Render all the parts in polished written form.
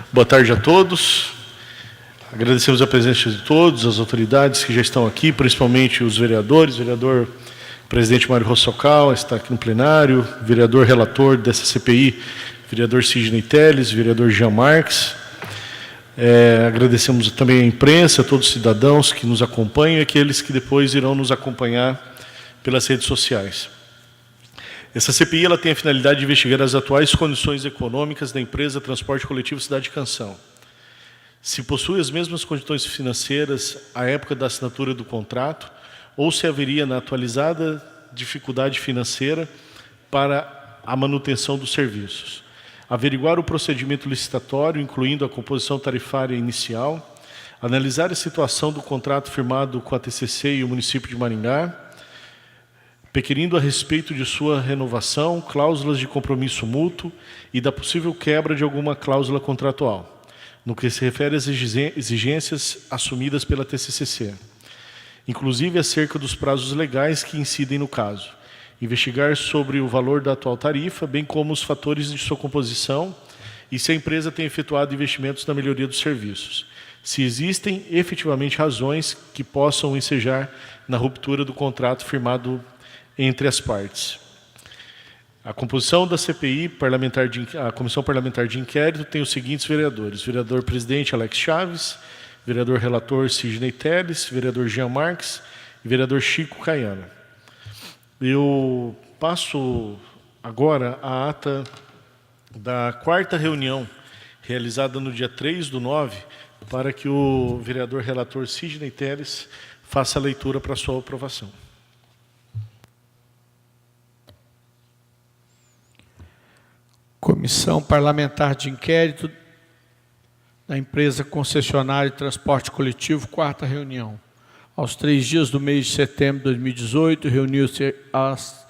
Boa tarde a todos. Agradecemos a presença de todos, as autoridades que já estão aqui, principalmente os vereadores, vereador presidente Mário Rossocal está aqui no plenário, vereador relator dessa CPI, vereador Sidney Telles, vereador Jean Marques. Agradecemos também a imprensa, a todos os cidadãos que nos acompanham e aqueles que depois irão nos acompanhar pelas redes sociais. Essa CPI ela tem a finalidade de investigar as atuais condições econômicas da empresa Transporte Coletivo Cidade Canção. Se possui as mesmas condições financeiras à época da assinatura do contrato, ou se haveria na atualizada dificuldade financeira para a manutenção dos serviços. Averiguar o procedimento licitatório, incluindo a composição tarifária inicial, analisar a situação do contrato firmado com a TCC e o município de Maringá, requerindo a respeito de sua renovação, cláusulas de compromisso mútuo e da possível quebra de alguma cláusula contratual, no que se refere às exigências assumidas pela TCCC, inclusive acerca dos prazos legais que incidem no caso, investigar sobre o valor da atual tarifa, bem como os fatores de sua composição e se a empresa tem efetuado investimentos na melhoria dos serviços, se existem efetivamente razões que possam ensejar na ruptura do contrato firmado entre as partes. A composição da CPI, a Comissão Parlamentar de Inquérito, tem os seguintes vereadores: vereador presidente Alex Chaves, vereador relator Sidney Telles, vereador Jean Marques e vereador Chico Caiana. Eu passo agora a ata da quarta reunião, realizada no dia 3/9, para que o vereador relator Sidney Telles faça a leitura para sua aprovação. Comissão Parlamentar de Inquérito da Empresa Concessionária de Transporte Coletivo, quarta reunião. Aos 3 dias do mês de setembro de 2018, reuniu-se às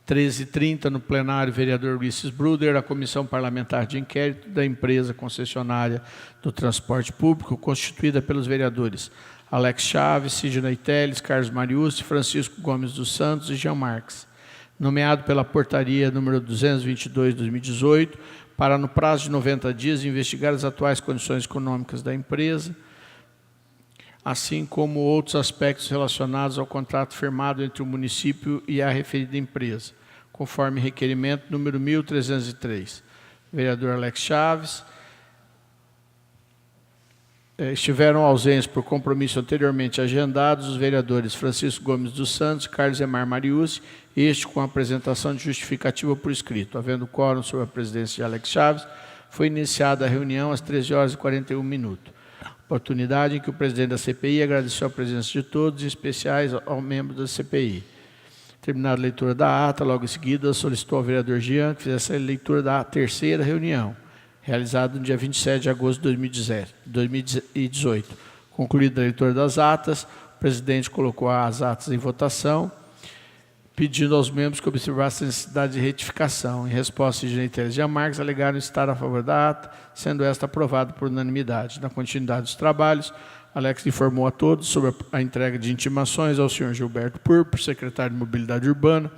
13h30 no plenário o vereador Ulisses Bruder, a Comissão Parlamentar de Inquérito da Empresa Concessionária do Transporte Público, constituída pelos vereadores Alex Chaves, Sidney Telles, Carlos Mariucci, Francisco Gomes dos Santos e Jean Marques, nomeado pela portaria número 222/2018, para, no prazo de 90 dias, investigar as atuais condições econômicas da empresa, assim como outros aspectos relacionados ao contrato firmado entre o município e a referida empresa, conforme requerimento número 1303. Vereador Alex Chaves. Estiveram ausentes por compromisso anteriormente agendados os vereadores Francisco Gomes dos Santos e Carlos Emar Mariucci, este com a apresentação de justificativa por escrito. Havendo quórum sob a presidência de Alex Chaves, foi iniciada a reunião às 13h41. Oportunidade em que o presidente da CPI agradeceu a presença de todos, em especiais ao membro da CPI. Terminada a leitura da ata, logo em seguida solicitou ao vereador Jean que fizesse a leitura da terceira reunião, realizado no dia 27 de agosto de 2018. Concluída a leitura das atas, o presidente colocou as atas em votação, pedindo aos membros que observassem a necessidade de retificação. Em resposta, Sidney Telles e Jean Marques alegaram estar a favor da ata, sendo esta aprovada por unanimidade. Na continuidade dos trabalhos, Alex informou a todos sobre a entrega de intimações ao senhor Gilberto Purpo, secretário de Mobilidade Urbana,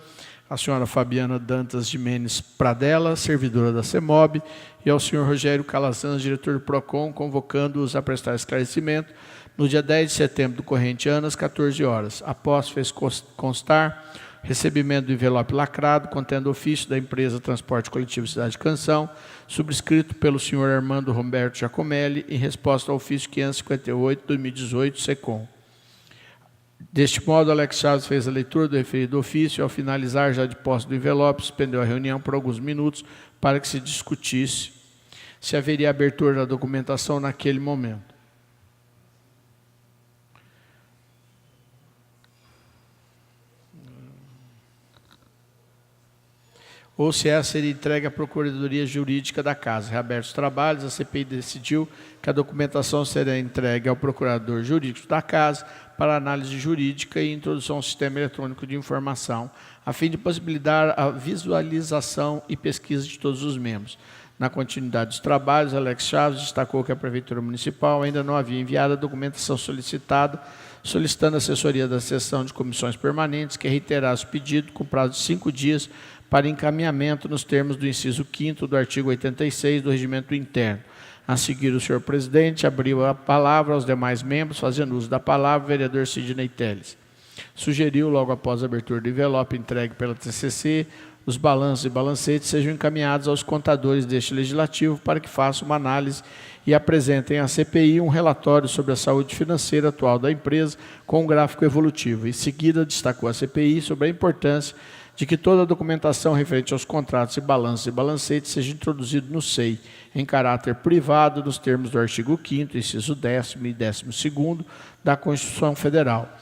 a senhora Fabiana Dantas de Menes Pradella, servidora da CEMOB, e ao senhor Rogério Calazans, diretor do PROCON, convocando-os a prestar esclarecimento no dia 10 de setembro do corrente ano, às 14 horas. Após, fez constar recebimento do envelope lacrado, contendo ofício da empresa Transporte Coletivo Cidade Canção, subscrito pelo senhor Armando Roberto Giacomelli, em resposta ao ofício 558/2018, SECOM. Deste modo, Alex Chaves fez a leitura do referido ofício e, ao finalizar, já de posse do envelope, suspendeu a reunião por alguns minutos para que se discutisse se haveria abertura da documentação naquele momento. Ou se essa seria entregue à Procuradoria Jurídica da Casa. Reabertos os trabalhos, a CPI decidiu que a documentação será entregue ao Procurador Jurídico da Casa para análise jurídica e introdução ao Sistema Eletrônico de Informação, a fim de possibilitar a visualização e pesquisa de todos os membros. Na continuidade dos trabalhos, Alex Chaves destacou que a Prefeitura Municipal ainda não havia enviado a documentação solicitada, solicitando a assessoria da Seção de Comissões Permanentes que reiterasse o pedido com prazo de 5 dias para encaminhamento nos termos do inciso 5º do artigo 86 do Regimento Interno. A seguir, o senhor presidente abriu a palavra aos demais membros, fazendo uso da palavra, o vereador Sidney Telles. Sugeriu, logo após a abertura do envelope entregue pela TCC, os balanços e balancetes sejam encaminhados aos contadores deste legislativo para que façam uma análise e apresentem à CPI um relatório sobre a saúde financeira atual da empresa com um gráfico evolutivo. Em seguida, destacou a CPI sobre a importância de que toda a documentação referente aos contratos e balanços e balancetes seja introduzida no SEI, em caráter privado, nos termos do artigo 5º, inciso 10º e 12º da Constituição Federal.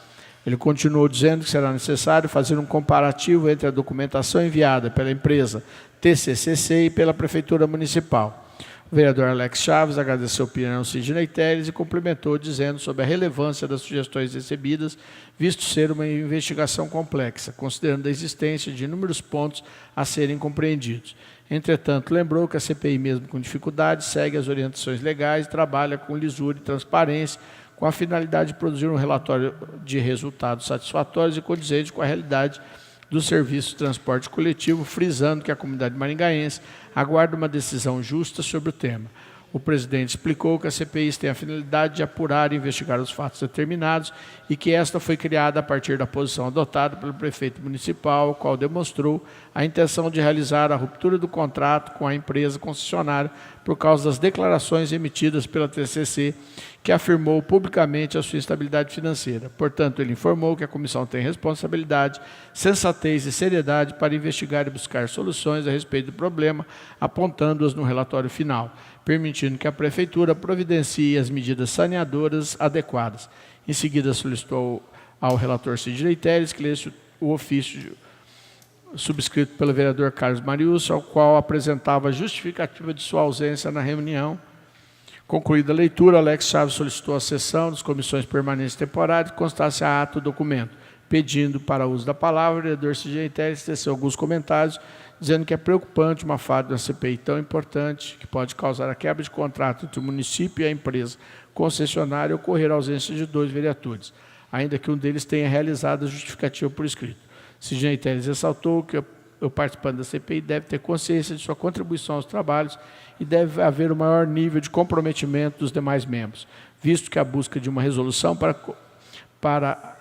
Ele continuou dizendo que será necessário fazer um comparativo entre a documentação enviada pela empresa TCCC e pela Prefeitura Municipal. O vereador Alex Chaves agradeceu a opinião do Sidney Telles e complementou dizendo sobre a relevância das sugestões recebidas, visto ser uma investigação complexa, considerando a existência de inúmeros pontos a serem compreendidos. Entretanto, lembrou que a CPI, mesmo com dificuldades, segue as orientações legais e trabalha com lisura e transparência, com a finalidade de produzir um relatório de resultados satisfatórios e condizentes com a realidade do serviço de transporte coletivo, frisando que a comunidade maringaense aguarda uma decisão justa sobre o tema. O presidente explicou que a CPI tem a finalidade de apurar e investigar os fatos determinados e que esta foi criada a partir da posição adotada pelo prefeito municipal, o qual demonstrou a intenção de realizar a ruptura do contrato com a empresa concessionária por causa das declarações emitidas pela TCC, que afirmou publicamente a sua instabilidade financeira. Portanto, ele informou que a comissão tem responsabilidade, sensatez e seriedade para investigar e buscar soluções a respeito do problema, apontando-as no relatório final, permitindo que a Prefeitura providencie as medidas saneadoras adequadas. Em seguida, solicitou ao relator Sidney Telles que lesse o ofício subscrito pelo vereador Carlos Marius, ao qual apresentava a justificativa de sua ausência na reunião. Concluída a leitura, Alex Chaves solicitou a sessão das comissões permanentes temporárias que constasse a ato o documento. Pedindo para uso da palavra, o vereador Sidney Telles teceu alguns comentários, dizendo que é preocupante uma falha da CPI tão importante, que pode causar a quebra de contrato entre o município e a empresa concessionária e ocorrer a ausência de 2 vereadores, ainda que um deles tenha realizado a justificativa por escrito. Sidney Telles ressaltou que o participante da CPI deve ter consciência de sua contribuição aos trabalhos e deve haver o maior nível de comprometimento dos demais membros, visto que a busca de uma resolução para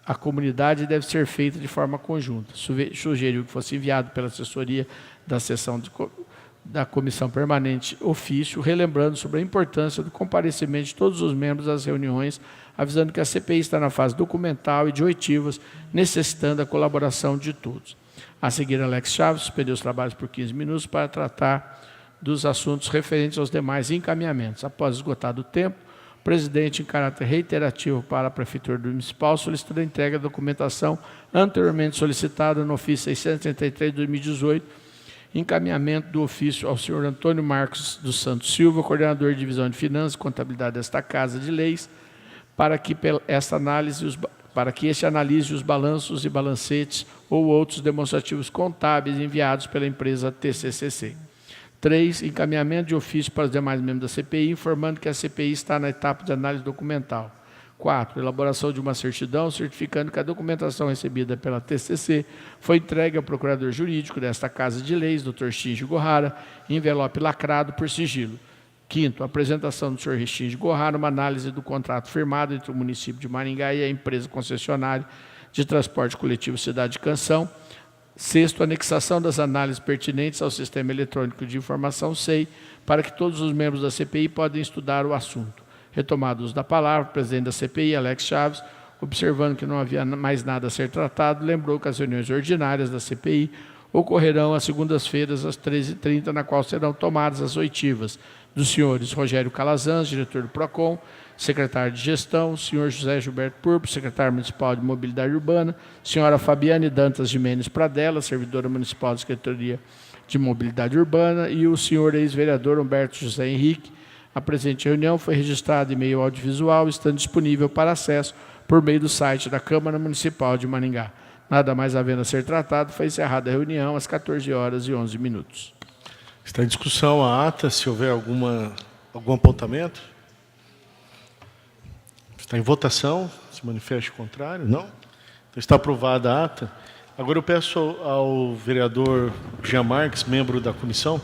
a comunidade deve ser feita de forma conjunta. Sugeriu que fosse enviado pela assessoria da sessão da Comissão Permanente ofício, relembrando sobre a importância do comparecimento de todos os membros às reuniões, avisando que a CPI está na fase documental e de oitivas, necessitando a colaboração de todos. A seguir, Alex Chaves suspendeu os trabalhos por 15 minutos para tratar dos assuntos referentes aos demais encaminhamentos. Após esgotado o tempo, o presidente, em caráter reiterativo para a Prefeitura Municipal, solicitou a entrega da documentação anteriormente solicitada no ofício 633 de 2018, encaminhamento do ofício ao senhor Antônio Marcos dos Santos Silva, coordenador de Divisão de Finanças e Contabilidade desta Casa de Leis, para que este analise os balanços e balancetes ou outros demonstrativos contábeis enviados pela empresa TCCC. 3. Encaminhamento de ofício para os demais membros da CPI, informando que a CPI está na etapa de análise documental. 4. Elaboração de uma certidão, certificando que a documentação recebida pela TCC foi entregue ao procurador jurídico desta Casa de Leis, Dr. Shinji Gohara, em envelope lacrado por sigilo. 5. Apresentação do Sr. Shinji Gohara, uma análise do contrato firmado entre o município de Maringá e a empresa concessionária de transporte coletivo Cidade de Canção. 6. Anexação das análises pertinentes ao Sistema Eletrônico de Informação, SEI, para que todos os membros da CPI podem estudar o assunto. Retomado o uso da palavra, o presidente da CPI, Alex Chaves, observando que não havia mais nada a ser tratado, lembrou que as reuniões ordinárias da CPI ocorrerão às segundas-feiras, às 13h30, na qual serão tomadas as oitivas dos senhores Rogério Calazans, diretor do PROCON, secretário de Gestão, senhor José Gilberto Purpo, secretário municipal de Mobilidade Urbana, senhora Fabiane Dantas Jimenez Pradella, servidora municipal da Secretaria de Mobilidade Urbana, e o senhor ex-vereador Humberto José Henrique. A presente reunião foi registrada em meio audiovisual, estando disponível para acesso por meio do site da Câmara Municipal de Maringá. Nada mais havendo a ser tratado, foi encerrada a reunião às 14h11. Está em discussão a ata, se houver algum apontamento. Está em votação, se manifeste o contrário, não? Então está aprovada a ata. Agora eu peço ao vereador Jean Marques, membro da comissão,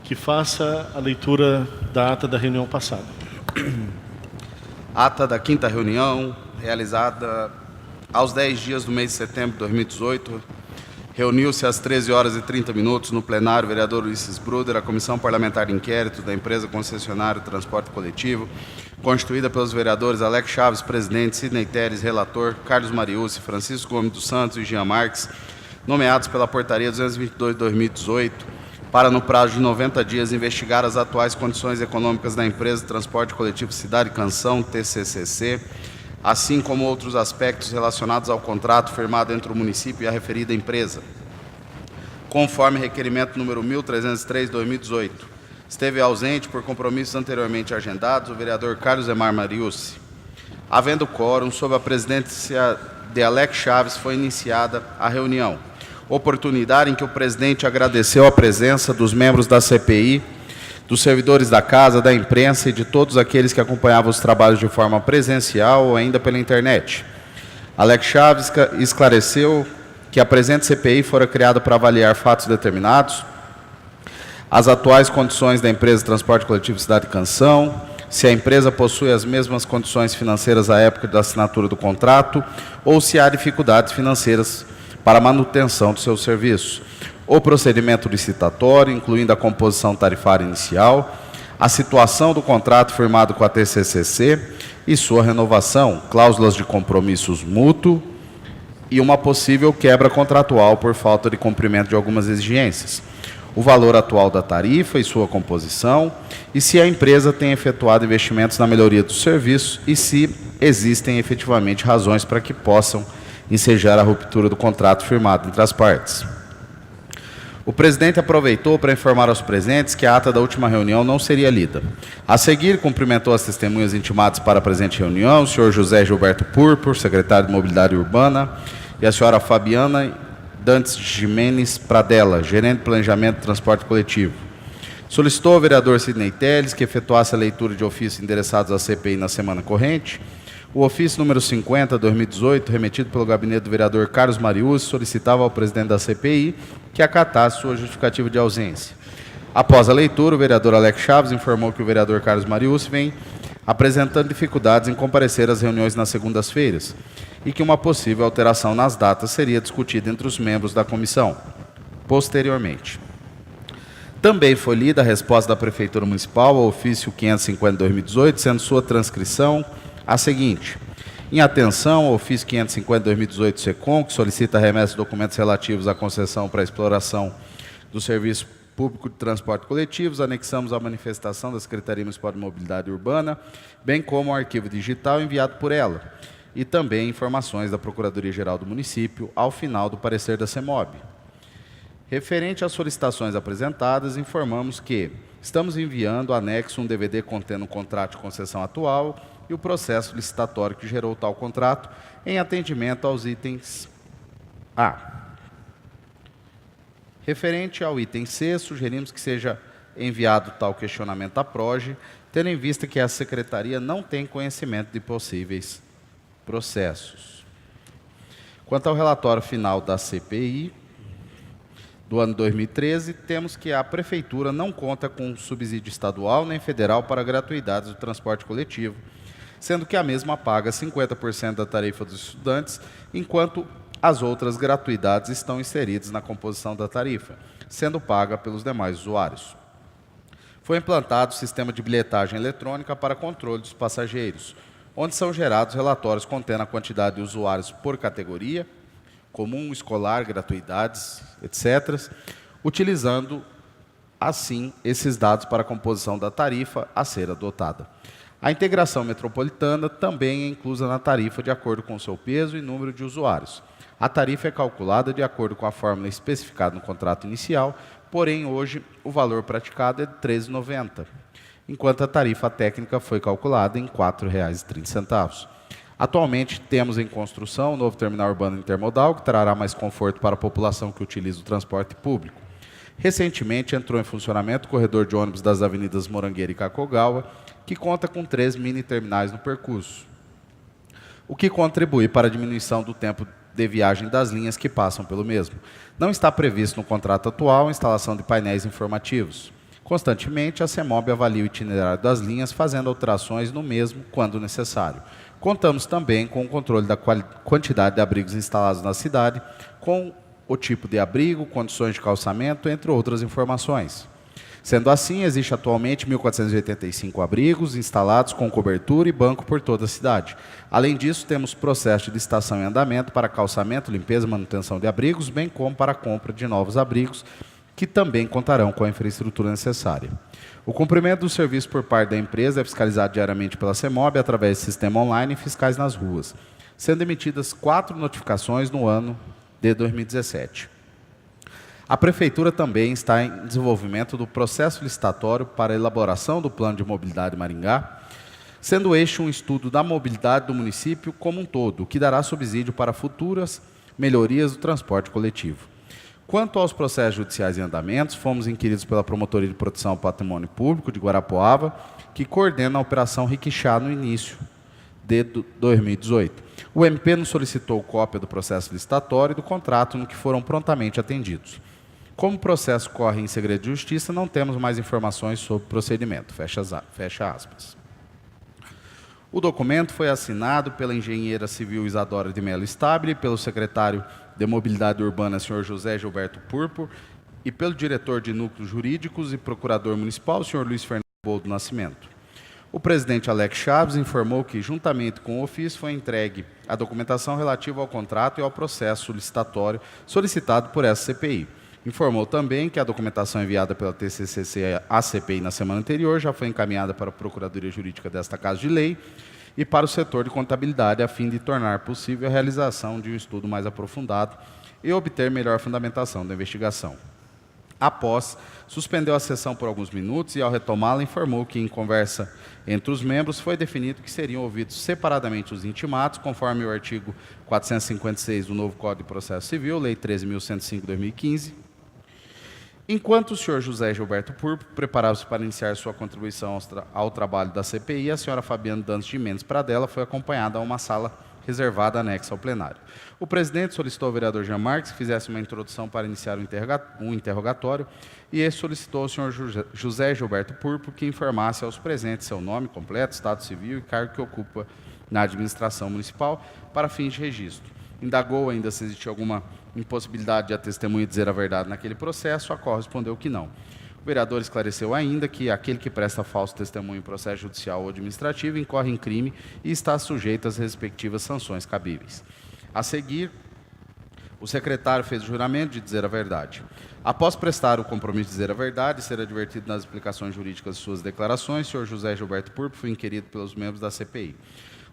que faça a leitura da ata da reunião passada. Ata da 5ª reunião, realizada aos 10 dias do mês de setembro de 2018, reuniu-se às 13h30 no plenário o vereador Ulisses Bruder, a Comissão Parlamentar de Inquérito da Empresa Concessionária de Transporte Coletivo, constituída pelos vereadores Alex Chaves, presidente, Sidney Teres, relator, Carlos Mariucci, Francisco Gomes dos Santos e Jean Marques, nomeados pela Portaria 222 de 2018, para, no prazo de 90 dias, investigar as atuais condições econômicas da Empresa de Transporte Coletivo Cidade Canção, TCCC, assim como outros aspectos relacionados ao contrato firmado entre o município e a referida empresa, conforme requerimento número 1303 de 2018. Esteve ausente por compromissos anteriormente agendados o vereador Carlos Emar Mariucci. Havendo quórum, sob a presidência de Alex Chaves, foi iniciada a reunião, oportunidade em que o presidente agradeceu a presença dos membros da CPI, dos servidores da casa, da imprensa e de todos aqueles que acompanhavam os trabalhos de forma presencial ou ainda pela internet. Alex Chaves esclareceu que a presente CPI fora criada para avaliar fatos determinados, as atuais condições da empresa de transporte coletivo Cidade Canção, se a empresa possui as mesmas condições financeiras à época da assinatura do contrato ou se há dificuldades financeiras para a manutenção do seu serviço, o procedimento licitatório, incluindo a composição tarifária inicial, a situação do contrato firmado com a TCCC e sua renovação, cláusulas de compromissos mútuos e uma possível quebra contratual por falta de cumprimento de algumas exigências, o valor atual da tarifa e sua composição, e se a empresa tem efetuado investimentos na melhoria do serviço e se existem efetivamente razões para que possam ensejar a ruptura do contrato firmado entre as partes. O presidente aproveitou para informar aos presentes que a ata da última reunião não seria lida. A seguir, cumprimentou as testemunhas intimadas para a presente reunião, o senhor José Gilberto Purpur, secretário de Mobilidade Urbana, e a senhora Fabiana Dantes Jimenez Pradella, gerente de Planejamento de Transporte Coletivo. Solicitou ao vereador Sidney Teles que efetuasse a leitura de ofícios endereçados à CPI na semana corrente. O ofício número 50, 2018, remetido pelo gabinete do vereador Carlos Mariucci, solicitava ao presidente da CPI que acatasse sua justificativa de ausência. Após a leitura, o vereador Alex Chaves informou que o vereador Carlos Mariucci vem apresentando dificuldades em comparecer às reuniões nas segundas-feiras e que uma possível alteração nas datas seria discutida entre os membros da comissão. Posteriormente, também foi lida a resposta da Prefeitura Municipal ao ofício 550 de 2018, sendo sua transcrição a seguinte: em atenção ao ofício 550 de 2018 SECOM, que solicita a remessa de documentos relativos à concessão para a exploração do serviço público de transporte coletivos, anexamos a manifestação da Secretaria Municipal de Mobilidade Urbana, bem como o arquivo digital enviado por ela, e também informações da Procuradoria-Geral do Município ao final do parecer da CEMOB. Referente às solicitações apresentadas, informamos que estamos enviando anexo um DVD contendo o contrato de concessão atual e o processo licitatório que gerou tal contrato, em atendimento aos itens A. Referente ao item C, sugerimos que seja enviado tal questionamento à PROGE, tendo em vista que a Secretaria não tem conhecimento de possíveis processos. Quanto ao relatório final da CPI do ano 2013, temos que a Prefeitura não conta com subsídio estadual nem federal para gratuidades do transporte coletivo, sendo que a mesma paga 50% da tarifa dos estudantes, enquanto as outras gratuidades estão inseridas na composição da tarifa, sendo paga pelos demais usuários. Foi implantado o sistema de bilhetagem eletrônica para controle dos passageiros, onde são gerados relatórios contendo a quantidade de usuários por categoria, comum, escolar, gratuidades, etc., utilizando, assim, esses dados para a composição da tarifa a ser adotada. A integração metropolitana também é inclusa na tarifa de acordo com o seu peso e número de usuários. A tarifa é calculada de acordo com a fórmula especificada no contrato inicial, porém, hoje, o valor praticado é de R$ 13,90, enquanto a tarifa técnica foi calculada em R$ 4,30. Atualmente, temos em construção o novo terminal urbano intermodal, que trará mais conforto para a população que utiliza o transporte público. Recentemente, entrou em funcionamento o corredor de ônibus das avenidas Morangueira e Kakogawa, que conta com 3 mini-terminais no percurso, o que contribui para a diminuição do tempo de viagem das linhas que passam pelo mesmo. Não está previsto no contrato atual a instalação de painéis informativos. Constantemente, a CEMOB avalia o itinerário das linhas, fazendo alterações no mesmo quando necessário. Contamos também com o controle da quantidade de abrigos instalados na cidade, com o tipo de abrigo, condições de calçamento, entre outras informações. Sendo assim, existe atualmente 1.485 abrigos instalados com cobertura e banco por toda a cidade. Além disso, temos processo de licitação em andamento para calçamento, limpeza e manutenção de abrigos, bem como para a compra de novos abrigos, que também contarão com a infraestrutura necessária. O cumprimento do serviço por parte da empresa é fiscalizado diariamente pela CEMOB através do sistema online e fiscais nas ruas, sendo emitidas 4 notificações no ano de 2017. A Prefeitura também está em desenvolvimento do processo licitatório para a elaboração do Plano de Mobilidade de Maringá, sendo este um estudo da mobilidade do município como um todo, que dará subsídio para futuras melhorias do transporte coletivo. Quanto aos processos judiciais em andamentos, fomos inquiridos pela Promotoria de Proteção ao Patrimônio Público de Guarapuava, que coordena a Operação Riquixá no início de 2018. O MP nos solicitou cópia do processo licitatório e do contrato, no que foram prontamente atendidos. Como o processo corre em segredo de justiça, não temos mais informações sobre o procedimento. Fecha aspas. O documento foi assinado pela engenheira civil Isadora de Mello Stabile, pelo secretário de Mobilidade Urbana, senhor José Gilberto Purpur, e pelo diretor de Núcleos Jurídicos e procurador municipal, senhor Luiz Fernando Boldo Nascimento. O presidente Alex Chaves informou que, juntamente com o ofício, foi entregue a documentação relativa ao contrato e ao processo licitatório solicitado por essa CPI. Informou também que a documentação enviada pela TCCC à CPI na semana anterior já foi encaminhada para a Procuradoria Jurídica desta Casa de Lei e para o setor de contabilidade, a fim de tornar possível a realização de um estudo mais aprofundado e obter melhor fundamentação da investigação. Após, suspendeu a sessão por alguns minutos e, ao retomá-la, informou que, em conversa entre os membros, foi definido que seriam ouvidos separadamente os intimados, conforme o artigo 456 do novo Código de Processo Civil, Lei 13.105/2015, enquanto o senhor José Gilberto Purpo preparava-se para iniciar sua contribuição ao trabalho da CPI, a senhora Fabiana Dantas de Mendes Pradella foi acompanhada a uma sala reservada anexa ao plenário. O presidente solicitou ao vereador Jean Marques que fizesse uma introdução para iniciar um interrogatório e este solicitou ao senhor José Gilberto Purpo que informasse aos presentes seu nome completo, estado civil e cargo que ocupa na administração municipal para fins de registro. Indagou ainda se existia alguma impossibilidade de a testemunha dizer a verdade naquele processo, a qual respondeu que não. O vereador esclareceu ainda que aquele que presta falso testemunho em processo judicial ou administrativo incorre em crime e está sujeito às respectivas sanções cabíveis. A seguir, o secretário fez o juramento de dizer a verdade. Após prestar o compromisso de dizer a verdade e ser advertido nas explicações jurídicas de suas declarações, o senhor José Gilberto Purpo foi inquirido pelos membros da CPI.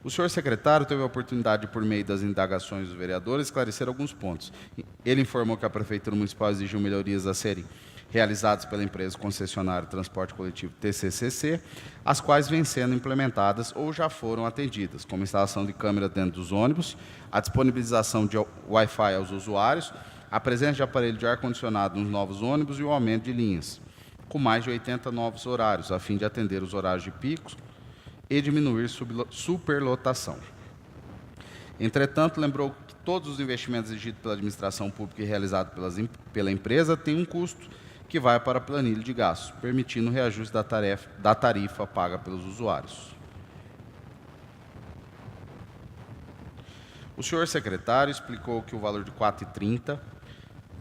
O senhor secretário teve a oportunidade, por meio das indagações dos vereadores, esclarecer alguns pontos. Ele informou que a Prefeitura Municipal exigiu melhorias a serem realizadas pela empresa concessionária de transporte coletivo TCCC, as quais vêm sendo implementadas ou já foram atendidas, como a instalação de câmera dentro dos ônibus, a disponibilização de Wi-Fi aos usuários, a presença de aparelho de ar-condicionado nos novos ônibus e o aumento de linhas, com mais de 80 novos horários, a fim de atender os horários de picos e diminuir superlotação. Entretanto, lembrou que todos os investimentos exigidos pela administração pública e realizados pela empresa têm um custo que vai para a planilha de gastos, permitindo o reajuste da tarifa paga pelos usuários. O senhor secretário explicou que o valor de R$ 4,30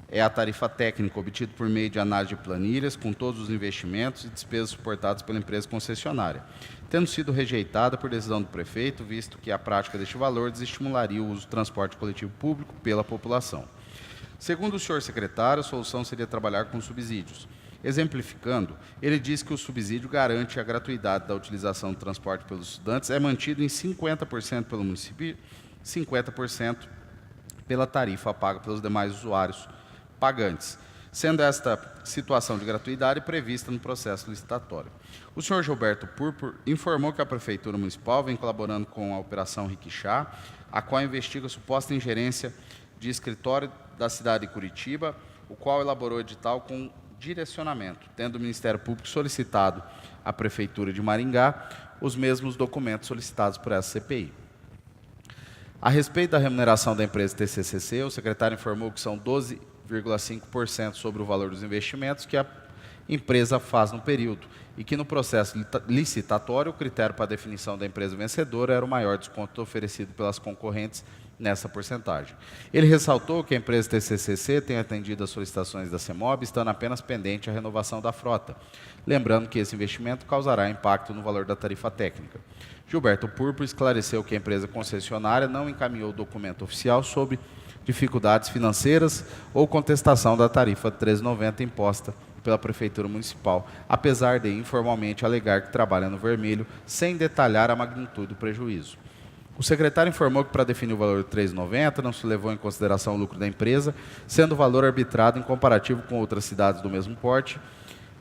é a tarifa técnica obtida por meio de análise de planilhas com todos os investimentos e despesas suportadas pela empresa concessionária, tendo sido rejeitada por decisão do prefeito, visto que a prática deste valor desestimularia o uso do transporte coletivo público pela população. Segundo o senhor secretário, a solução seria trabalhar com subsídios. Exemplificando, ele diz que o subsídio garante a gratuidade da utilização do transporte pelos estudantes, é mantido em 50% pelo município e 50% pela tarifa paga pelos demais usuários pagantes, sendo esta situação de gratuidade prevista no processo licitatório. O senhor Gilberto Purpur informou que a Prefeitura Municipal vem colaborando com a Operação Riquixá, a qual investiga a suposta ingerência de escritório da cidade de Curitiba, o qual elaborou edital com direcionamento, tendo o Ministério Público solicitado à Prefeitura de Maringá os mesmos documentos solicitados por essa CPI. A respeito da remuneração da empresa TCCC, o secretário informou que são 12,5% sobre o valor dos investimentos, que empresa faz no período, e que no processo licitatório o critério para a definição da empresa vencedora era o maior desconto oferecido pelas concorrentes nessa porcentagem. Ele ressaltou que a empresa TCCC tem atendido às solicitações da CEMOB, estando apenas pendente a renovação da frota, lembrando que esse investimento causará impacto no valor da tarifa técnica. Gilberto Purpo esclareceu que a empresa concessionária não encaminhou documento oficial sobre dificuldades financeiras ou contestação da tarifa 13,90 imposta pela Prefeitura Municipal, apesar de informalmente alegar que trabalha no vermelho, sem detalhar a magnitude do prejuízo. O secretário informou que, para definir o valor de 3,90, não se levou em consideração o lucro da empresa, sendo o valor arbitrado em comparativo com outras cidades do mesmo porte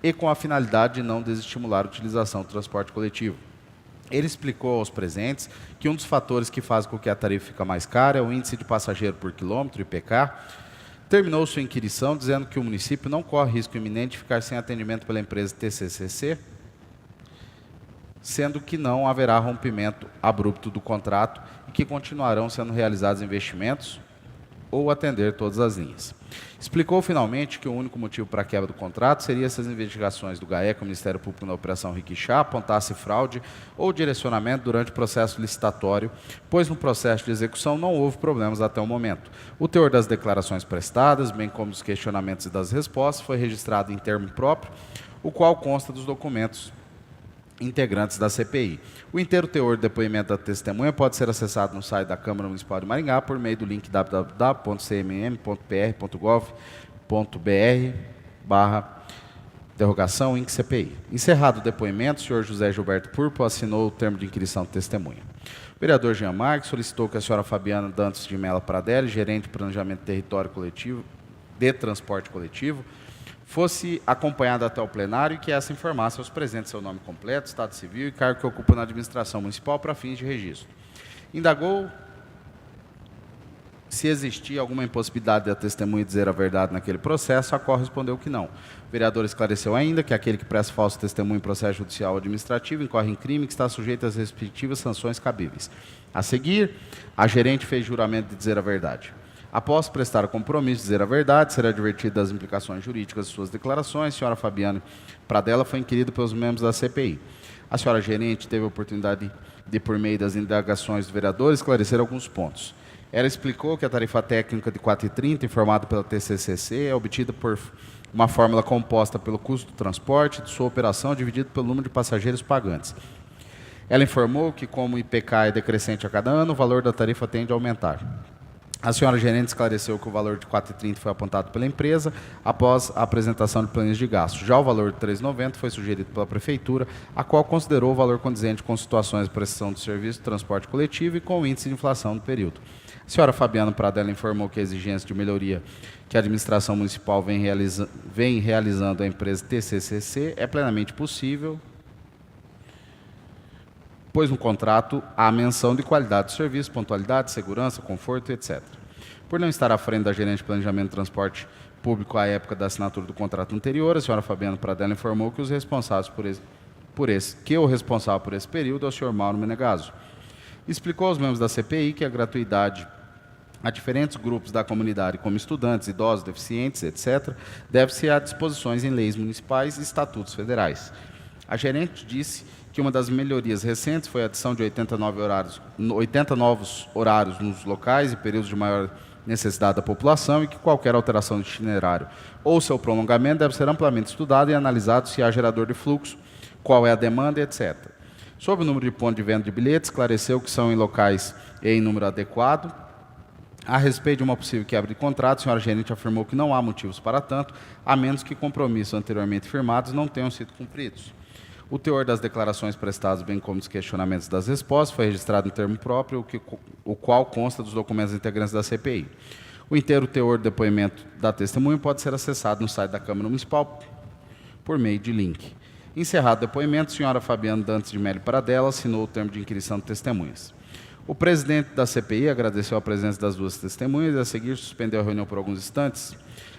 e com a finalidade de não desestimular a utilização do transporte coletivo. Ele explicou aos presentes que um dos fatores que faz com que a tarifa fique mais cara é o índice de passageiro por quilômetro, IPK. Terminou sua inquirição dizendo que o município não corre risco iminente de ficar sem atendimento pela empresa TCCC, sendo que não haverá rompimento abrupto do contrato e que continuarão sendo realizados investimentos ou atender todas as linhas. Explicou finalmente que o único motivo para a quebra do contrato seria se as investigações do GAECO, o Ministério Público na Operação Riquixá, apontasse fraude ou direcionamento durante o processo licitatório, pois no processo de execução não houve problemas até o momento. O teor das declarações prestadas, bem como dos questionamentos e das respostas, foi registrado em termo próprio, o qual consta dos documentos integrantes da CPI. O inteiro teor do depoimento da testemunha pode ser acessado no site da Câmara Municipal de Maringá por meio do link www.cmm.pr.gov.br/interrogação-INC-CPI. Encerrado o depoimento, o senhor José Gilberto Purpo assinou o termo de inquirição de testemunha. O vereador Jean Marques solicitou que a senhora Fabiana Dantas de Mello Pradelli, gerente de planejamento de território coletivo, de transporte coletivo, fosse acompanhada até o plenário e que essa informasse aos presentes seu nome completo, estado civil e cargo que ocupa na administração municipal para fins de registro. Indagou se existia alguma impossibilidade da testemunha dizer a verdade naquele processo, a qual respondeu que não. O vereador esclareceu ainda que aquele que presta falso testemunho em processo judicial ou administrativo incorre em crime e que está sujeito às respectivas sanções cabíveis. A seguir, a gerente fez juramento de dizer a verdade. Após prestar o compromisso de dizer a verdade, será advertida das implicações jurídicas de suas declarações. A senhora Fabiana Pradella foi inquirida pelos membros da CPI. A senhora gerente teve a oportunidade de, por meio das indagações do vereador, esclarecer alguns pontos. Ela explicou que a tarifa técnica de 4,30, informada pela TCCC, é obtida por uma fórmula composta pelo custo do transporte de sua operação dividido pelo número de passageiros pagantes. Ela informou que, como o IPK é decrescente a cada ano, o valor da tarifa tende a aumentar. A senhora gerente esclareceu que o valor de 4,30 foi apontado pela empresa após a apresentação de planos de gasto. Já o valor de 3,90 foi sugerido pela Prefeitura, a qual considerou o valor condizente com situações de prestação de serviço de transporte coletivo e com o índice de inflação do período. A senhora Fabiana Pradella informou que a exigência de melhoria que a administração municipal vem realizando à empresa TCCC é plenamente possível, pois no contrato há menção de qualidade do serviço, pontualidade, segurança, conforto, etc. Por não estar à frente da gerente de planejamento de transporte público à época da assinatura do contrato anterior, a senhora Fabiana Pradella informou que o responsável por esse período é o senhor Mauro Menegaso. Explicou aos membros da CPI que a gratuidade a diferentes grupos da comunidade, como estudantes, idosos, deficientes, etc., deve-se a disposições em leis municipais e estatutos federais. A gerente disse que uma das melhorias recentes foi a adição de 80 novos horários nos locais e períodos de maior necessidade da população e que qualquer alteração de itinerário ou seu prolongamento deve ser amplamente estudado e analisado se há gerador de fluxo, qual é a demanda, etc. Sobre o número de pontos de venda de bilhetes, esclareceu que são em locais e em número adequado. A respeito de uma possível quebra de contrato, a senhora gerente afirmou que não há motivos para tanto, a menos que compromissos anteriormente firmados não tenham sido cumpridos. O teor das declarações prestadas, bem como dos questionamentos das respostas, foi registrado em termo próprio, o qual consta dos documentos integrantes da CPI. O inteiro teor do depoimento da testemunha pode ser acessado no site da Câmara Municipal por meio de link. Encerrado o depoimento, a senhora Fabiana Dantas de Mello Pradella assinou o termo de inquirição de testemunhas. O presidente da CPI agradeceu a presença das duas testemunhas e, a seguir, suspendeu a reunião por alguns instantes.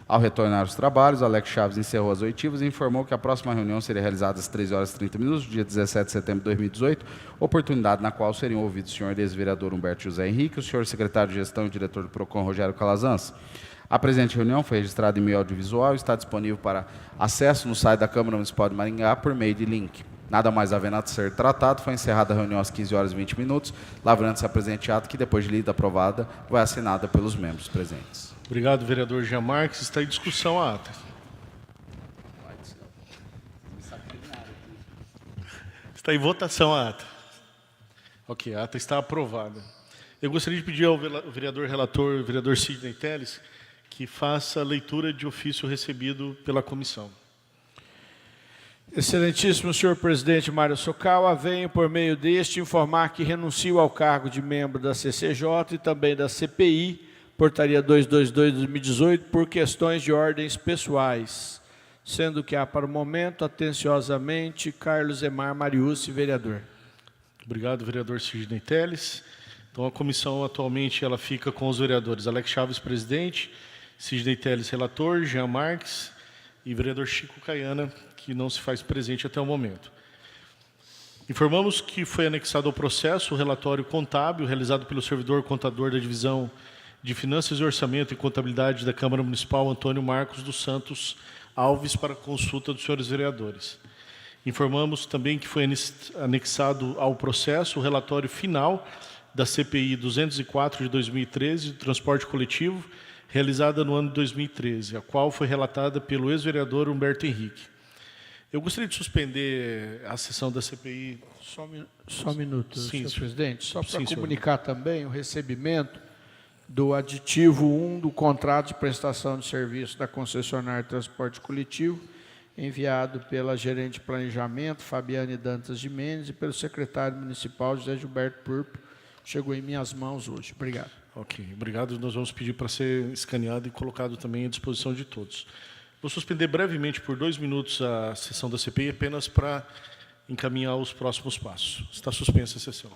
Ao retornar aos trabalhos, Alex Chaves encerrou as oitivas e informou que a próxima reunião seria realizada às 13h30, dia 17 de setembro de 2018, oportunidade na qual seriam ouvidos o senhor ex-vereador Humberto José Henrique, o senhor secretário de Gestão e diretor do PROCON, Rogério Calazans. A presente reunião foi registrada em meio audiovisual e está disponível para acesso no site da Câmara Municipal de Maringá por meio de link. Nada mais havendo a ser tratado, foi encerrada a reunião às 15 horas e 20 minutos, lavrando-se a presente ato que, depois de lida aprovada, vai assinada pelos membros presentes. Obrigado, vereador Jean Marques. Está em discussão a ata. Está em votação a ata. Ok, a ata está aprovada. Eu gostaria de pedir ao vereador relator, vereador Sidney Telles, que faça a leitura de ofício recebido pela comissão. Excelentíssimo senhor presidente Mário Socal, venho por meio deste informar que renuncio ao cargo de membro da CCJ e também da CPI, portaria 222/2018, por questões de ordens pessoais, sendo que há para o momento, atenciosamente, Carlos Emar Mariucci, vereador. Obrigado, vereador Sidney Telles. Então, a comissão atualmente ela fica com os vereadores Alex Chaves, presidente, Sidney Telles, relator, Jean Marques e vereador Chico Caiana, que não se faz presente até o momento. Informamos que foi anexado ao processo o relatório contábil realizado pelo servidor contador da Divisão de Finanças e Orçamento e Contabilidade da Câmara Municipal, Antônio Marcos dos Santos Alves, para consulta dos senhores vereadores. Informamos também que foi anexado ao processo o relatório final da CPI 204 de 2013, do transporte coletivo, realizada no ano de 2013, a qual foi relatada pelo ex-vereador Humberto Henrique. Eu gostaria de suspender a sessão da CPI. Só um minuto, Sim, senhor presidente. Só para sim, comunicar também o recebimento do aditivo 1 do contrato de prestação de serviço da concessionária de transporte coletivo, enviado pela gerente de planejamento, Fabiane Dantas de Mendes, e pelo secretário municipal, José Gilberto Purpo. Chegou em minhas mãos hoje. Obrigado. Ok, obrigado. Nós vamos pedir para ser escaneado e colocado também à disposição de todos. Vou suspender brevemente por 2 minutos a sessão da CPI, apenas para encaminhar os próximos passos. Está suspensa a sessão.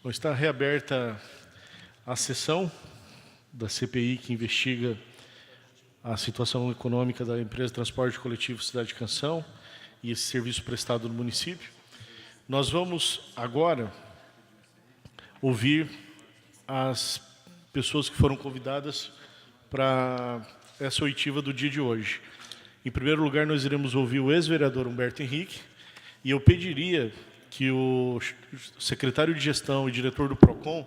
Bom, está reaberta a sessão da CPI que investiga a situação econômica da empresa de transporte coletivo Cidade de Canção e esse serviço prestado no município. Nós vamos agora ouvir as pessoas que foram convidadas para essa oitiva do dia de hoje. Em primeiro lugar, nós iremos ouvir o ex-vereador Humberto Henrique, e eu pediria que o secretário de Gestão e diretor do PROCON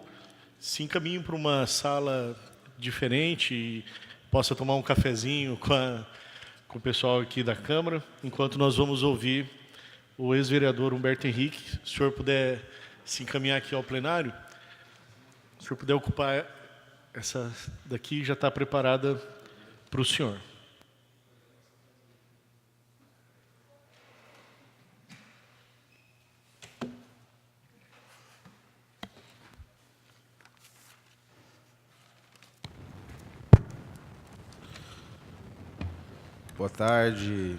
se encaminhem para uma sala diferente e possa tomar um cafezinho com o pessoal aqui da Câmara, enquanto nós vamos ouvir o ex-vereador Humberto Henrique. Se o senhor puder se encaminhar aqui ao plenário, se o senhor puder ocupar essa daqui, já está preparada para o senhor. Boa tarde,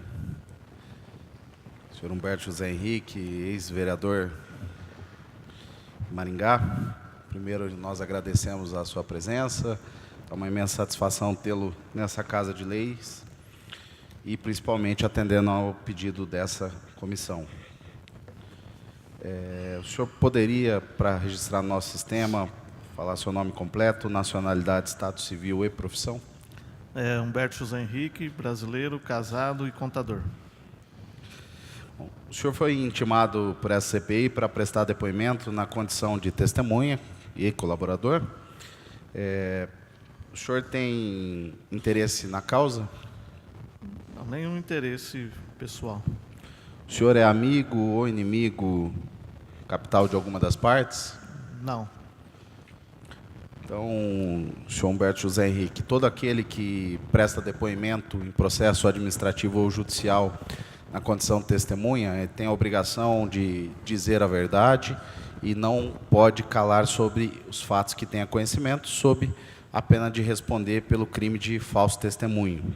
senhor Humberto José Henrique, ex-vereador de Maringá. Primeiro, nós agradecemos a sua presença, é uma imensa satisfação tê-lo nessa Casa de Leis e, principalmente, atendendo ao pedido dessa comissão. O senhor poderia, para registrar no nosso sistema, falar seu nome completo, nacionalidade, status civil e profissão? Humberto José Henrique, brasileiro, casado e contador. Bom, o senhor foi intimado por essa CPI para prestar depoimento na condição de testemunha e colaborador. O senhor tem interesse na causa? Não, nenhum interesse pessoal. O senhor é amigo ou inimigo capital de alguma das partes? Não. Então, senhor Humberto José Henrique, todo aquele que presta depoimento em processo administrativo ou judicial na condição de testemunha tem a obrigação de dizer a verdade e não pode calar sobre os fatos que tenha conhecimento, sob a pena de responder pelo crime de falso testemunho.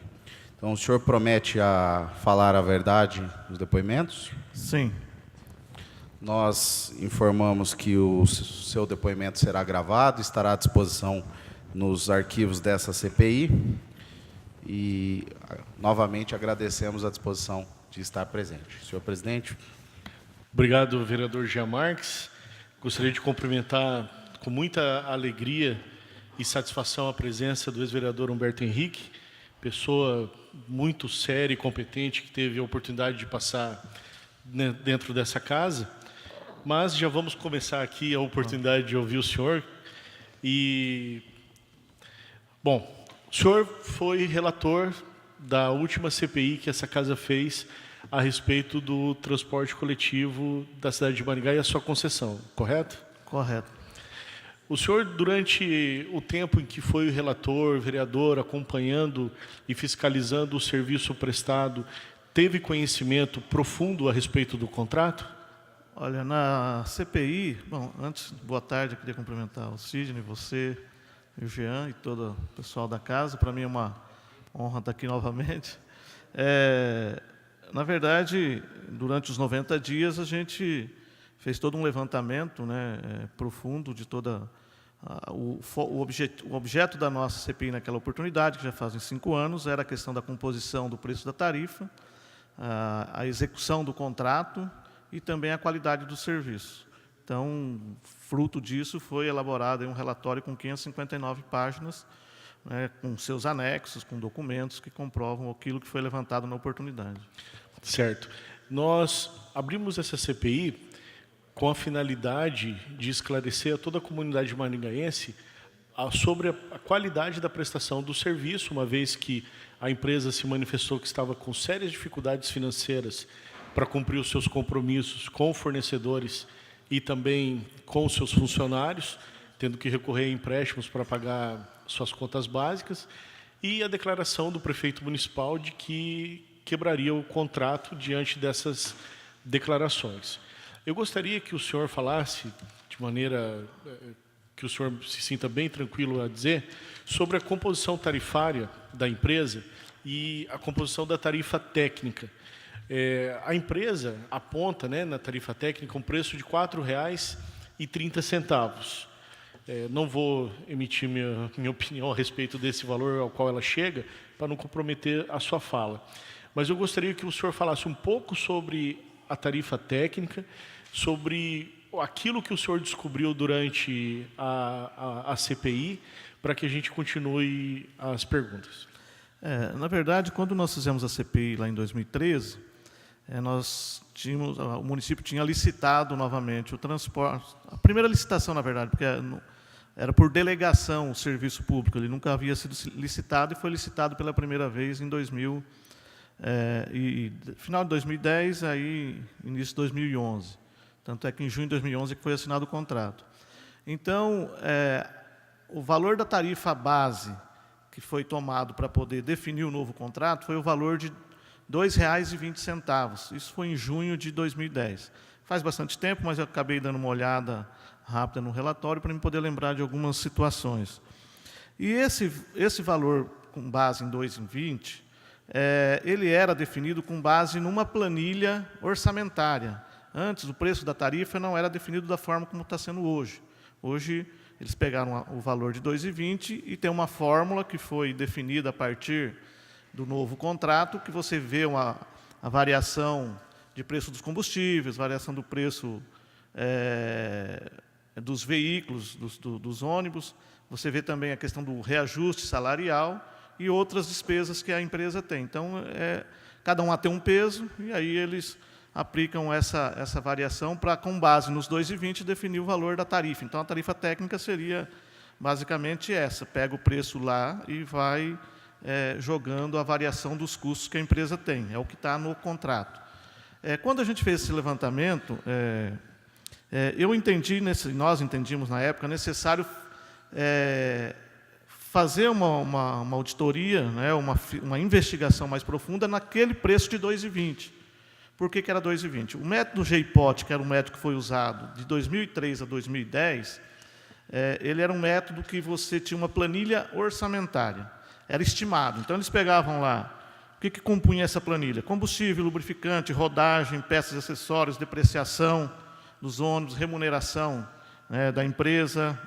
Então, o senhor promete a falar a verdade nos depoimentos? Sim. Nós informamos que o seu depoimento será gravado, estará à disposição nos arquivos dessa CPI e, novamente, agradecemos a disposição de estar presente. Senhor presidente. Obrigado, vereador Jean Marques. Gostaria de cumprimentar com muita alegria e satisfação a presença do ex-vereador Humberto Henrique, pessoa muito séria e competente que teve a oportunidade de passar dentro dessa casa. Mas já vamos começar aqui a oportunidade de ouvir o senhor. Bom, o senhor foi relator da última CPI que essa casa fez a respeito do transporte coletivo da cidade de Maringá e a sua concessão, correto? Correto. O senhor, durante o tempo em que foi o relator, vereador, acompanhando e fiscalizando o serviço prestado, teve conhecimento profundo a respeito do contrato? Olha, na CPI, bom, antes, boa tarde, eu queria cumprimentar o Sidney, você, o Jean e todo o pessoal da casa. Para mim é uma honra estar aqui novamente. Na verdade, durante os 90 dias, a gente fez todo um levantamento, né, profundo de toda o objeto da nossa CPI naquela oportunidade, que já fazem 5 anos, era a questão da composição do preço da tarifa, a execução do contrato e também a qualidade do serviço. Então, fruto disso, foi elaborado um relatório com 559 páginas, né, com seus anexos, com documentos que comprovam aquilo que foi levantado na oportunidade. Certo. Nós abrimos essa CPI com a finalidade de esclarecer a toda a comunidade maringaense sobre a qualidade da prestação do serviço, uma vez que a empresa se manifestou que estava com sérias dificuldades financeiras para cumprir os seus compromissos com fornecedores e também com os seus funcionários, tendo que recorrer a empréstimos para pagar suas contas básicas, e a declaração do prefeito municipal de que quebraria o contrato diante dessas declarações. Eu gostaria que o senhor falasse, de maneira que o senhor se sinta bem tranquilo a dizer, sobre a composição tarifária da empresa e a composição da tarifa técnica. A empresa aponta, né, na tarifa técnica um preço de R$ 4,30. Não vou emitir minha opinião a respeito desse valor ao qual ela chega, para não comprometer a sua fala. Mas eu gostaria que o senhor falasse um pouco sobre a tarifa técnica, sobre aquilo que o senhor descobriu durante a CPI, para que a gente continue as perguntas. Na verdade, quando nós fizemos a CPI lá em 2013, o município tinha licitado novamente o transporte. A primeira licitação, na verdade, porque era por delegação o serviço público, ele nunca havia sido licitado e foi licitado pela primeira vez em final de 2010, aí início de 2011. Tanto é que em junho de 2011 que foi assinado o contrato. Então, o valor da tarifa base que foi tomado para poder definir o novo contrato foi o valor de R$ 2,20. Isso foi em junho de 2010. Faz bastante tempo, mas eu acabei dando uma olhada rápida no relatório para me poder lembrar de algumas situações. E esse valor, com base em R$ 2,20, ele era definido com base numa planilha orçamentária. Antes, o preço da tarifa não era definido da forma como está sendo hoje. Hoje, eles pegaram o valor de R$ 2,20 e tem uma fórmula que foi definida a partir do novo contrato, que você vê a variação de preço dos combustíveis, variação do preço dos veículos, dos ônibus. Você vê também a questão do reajuste salarial e outras despesas que a empresa tem. Então, cada uma tem um peso, e aí eles aplicam essa variação para, com base nos R$ 2,20, definir o valor da tarifa. Então, a tarifa técnica seria basicamente essa: pega o preço lá e vai jogando a variação dos custos que a empresa tem. É o que está no contrato. Quando a gente fez esse levantamento, eu entendi, nós entendimos na época, necessário fazer uma auditoria, né, uma investigação mais profunda naquele preço de 2,20. Por que era 2,20? O método GIPOT, que era o método que foi usado de 2003 a 2010, ele era um método que você tinha uma planilha orçamentária, era estimado. Então, eles pegavam lá, o que compunha essa planilha? Combustível, lubrificante, rodagem, peças e acessórios, depreciação dos ônibus, remuneração da empresa,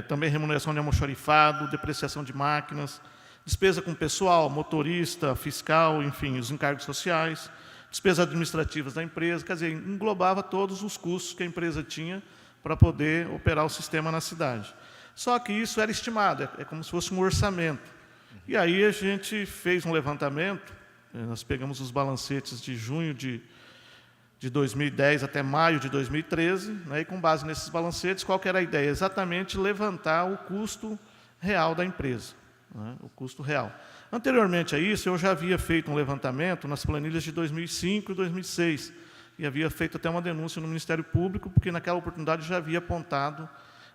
também remuneração de almoxarifado, depreciação de máquinas, despesa com pessoal, motorista, fiscal, enfim, os encargos sociais, despesas administrativas da empresa, quer dizer, englobava todos os custos que a empresa tinha para poder operar o sistema na cidade. Só que isso era estimado, é como se fosse um orçamento. E aí a gente fez um levantamento, nós pegamos os balancetes de junho de 2010 até maio de 2013, né, e com base nesses balancetes, qual que era a ideia? Exatamente levantar o custo real da empresa, né, o custo real. Anteriormente a isso, eu já havia feito um levantamento nas planilhas de 2005 e 2006, e havia feito até uma denúncia no Ministério Público, porque naquela oportunidade já havia apontado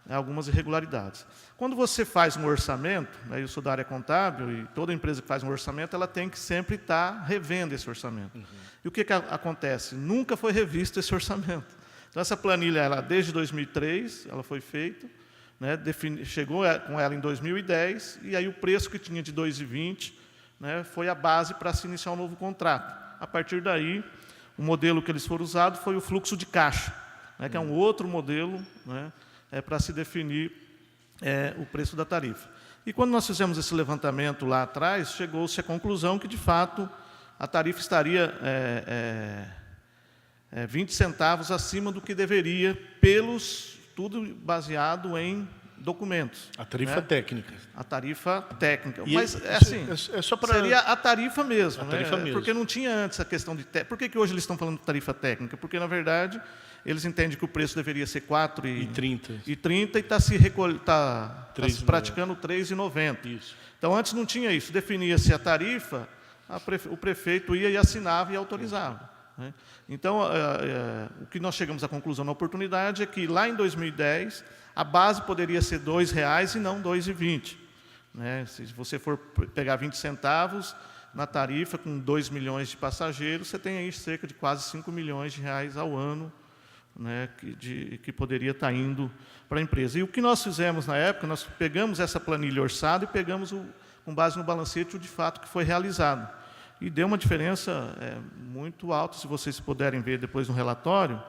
algumas irregularidades. Quando você faz um orçamento, né, eu sou da área contábil, e toda empresa que faz um orçamento, ela tem que sempre estar revendo esse orçamento. E o que acontece? Nunca foi revisto esse orçamento. Então, essa planilha, desde 2003, ela foi feita, né, chegou com ela em 2010, e aí o preço que tinha de 2,20, né, foi a base para se iniciar um novo contrato. A partir daí, o modelo que eles foram usados foi o fluxo de caixa, né, que é um outro modelo, né, para se definir o preço da tarifa. E quando nós fizemos esse levantamento lá atrás, chegou-se à conclusão que, de fato, a tarifa estaria 20 centavos acima do que deveria, tudo baseado em documentos. A tarifa né? técnica. A tarifa técnica. E mas, assim, só pra... seria a tarifa mesmo. A tarifa mesmo. Porque não tinha antes a questão de... Por que hoje eles estão falando de tarifa técnica? Porque, na verdade, eles entendem que o preço deveria ser 4,30 e está se praticando 3,90. Isso. Então, antes não tinha isso. Definia-se a tarifa, o prefeito ia e assinava e autorizava. Né? Então, o que nós chegamos à conclusão na oportunidade é que, lá em 2010, a base poderia ser R$ 2,00 e não R$ 2,20. Né? Se você for pegar 20 centavos na tarifa, com 2 milhões de passageiros, você tem aí cerca de quase 5 milhões de reais ao ano, né, que poderia estar indo para a empresa. E o que nós fizemos na época, nós pegamos essa planilha orçada e pegamos, com base no balancete, o de fato que foi realizado. E deu uma diferença muito alta, se vocês puderem ver depois no relatório,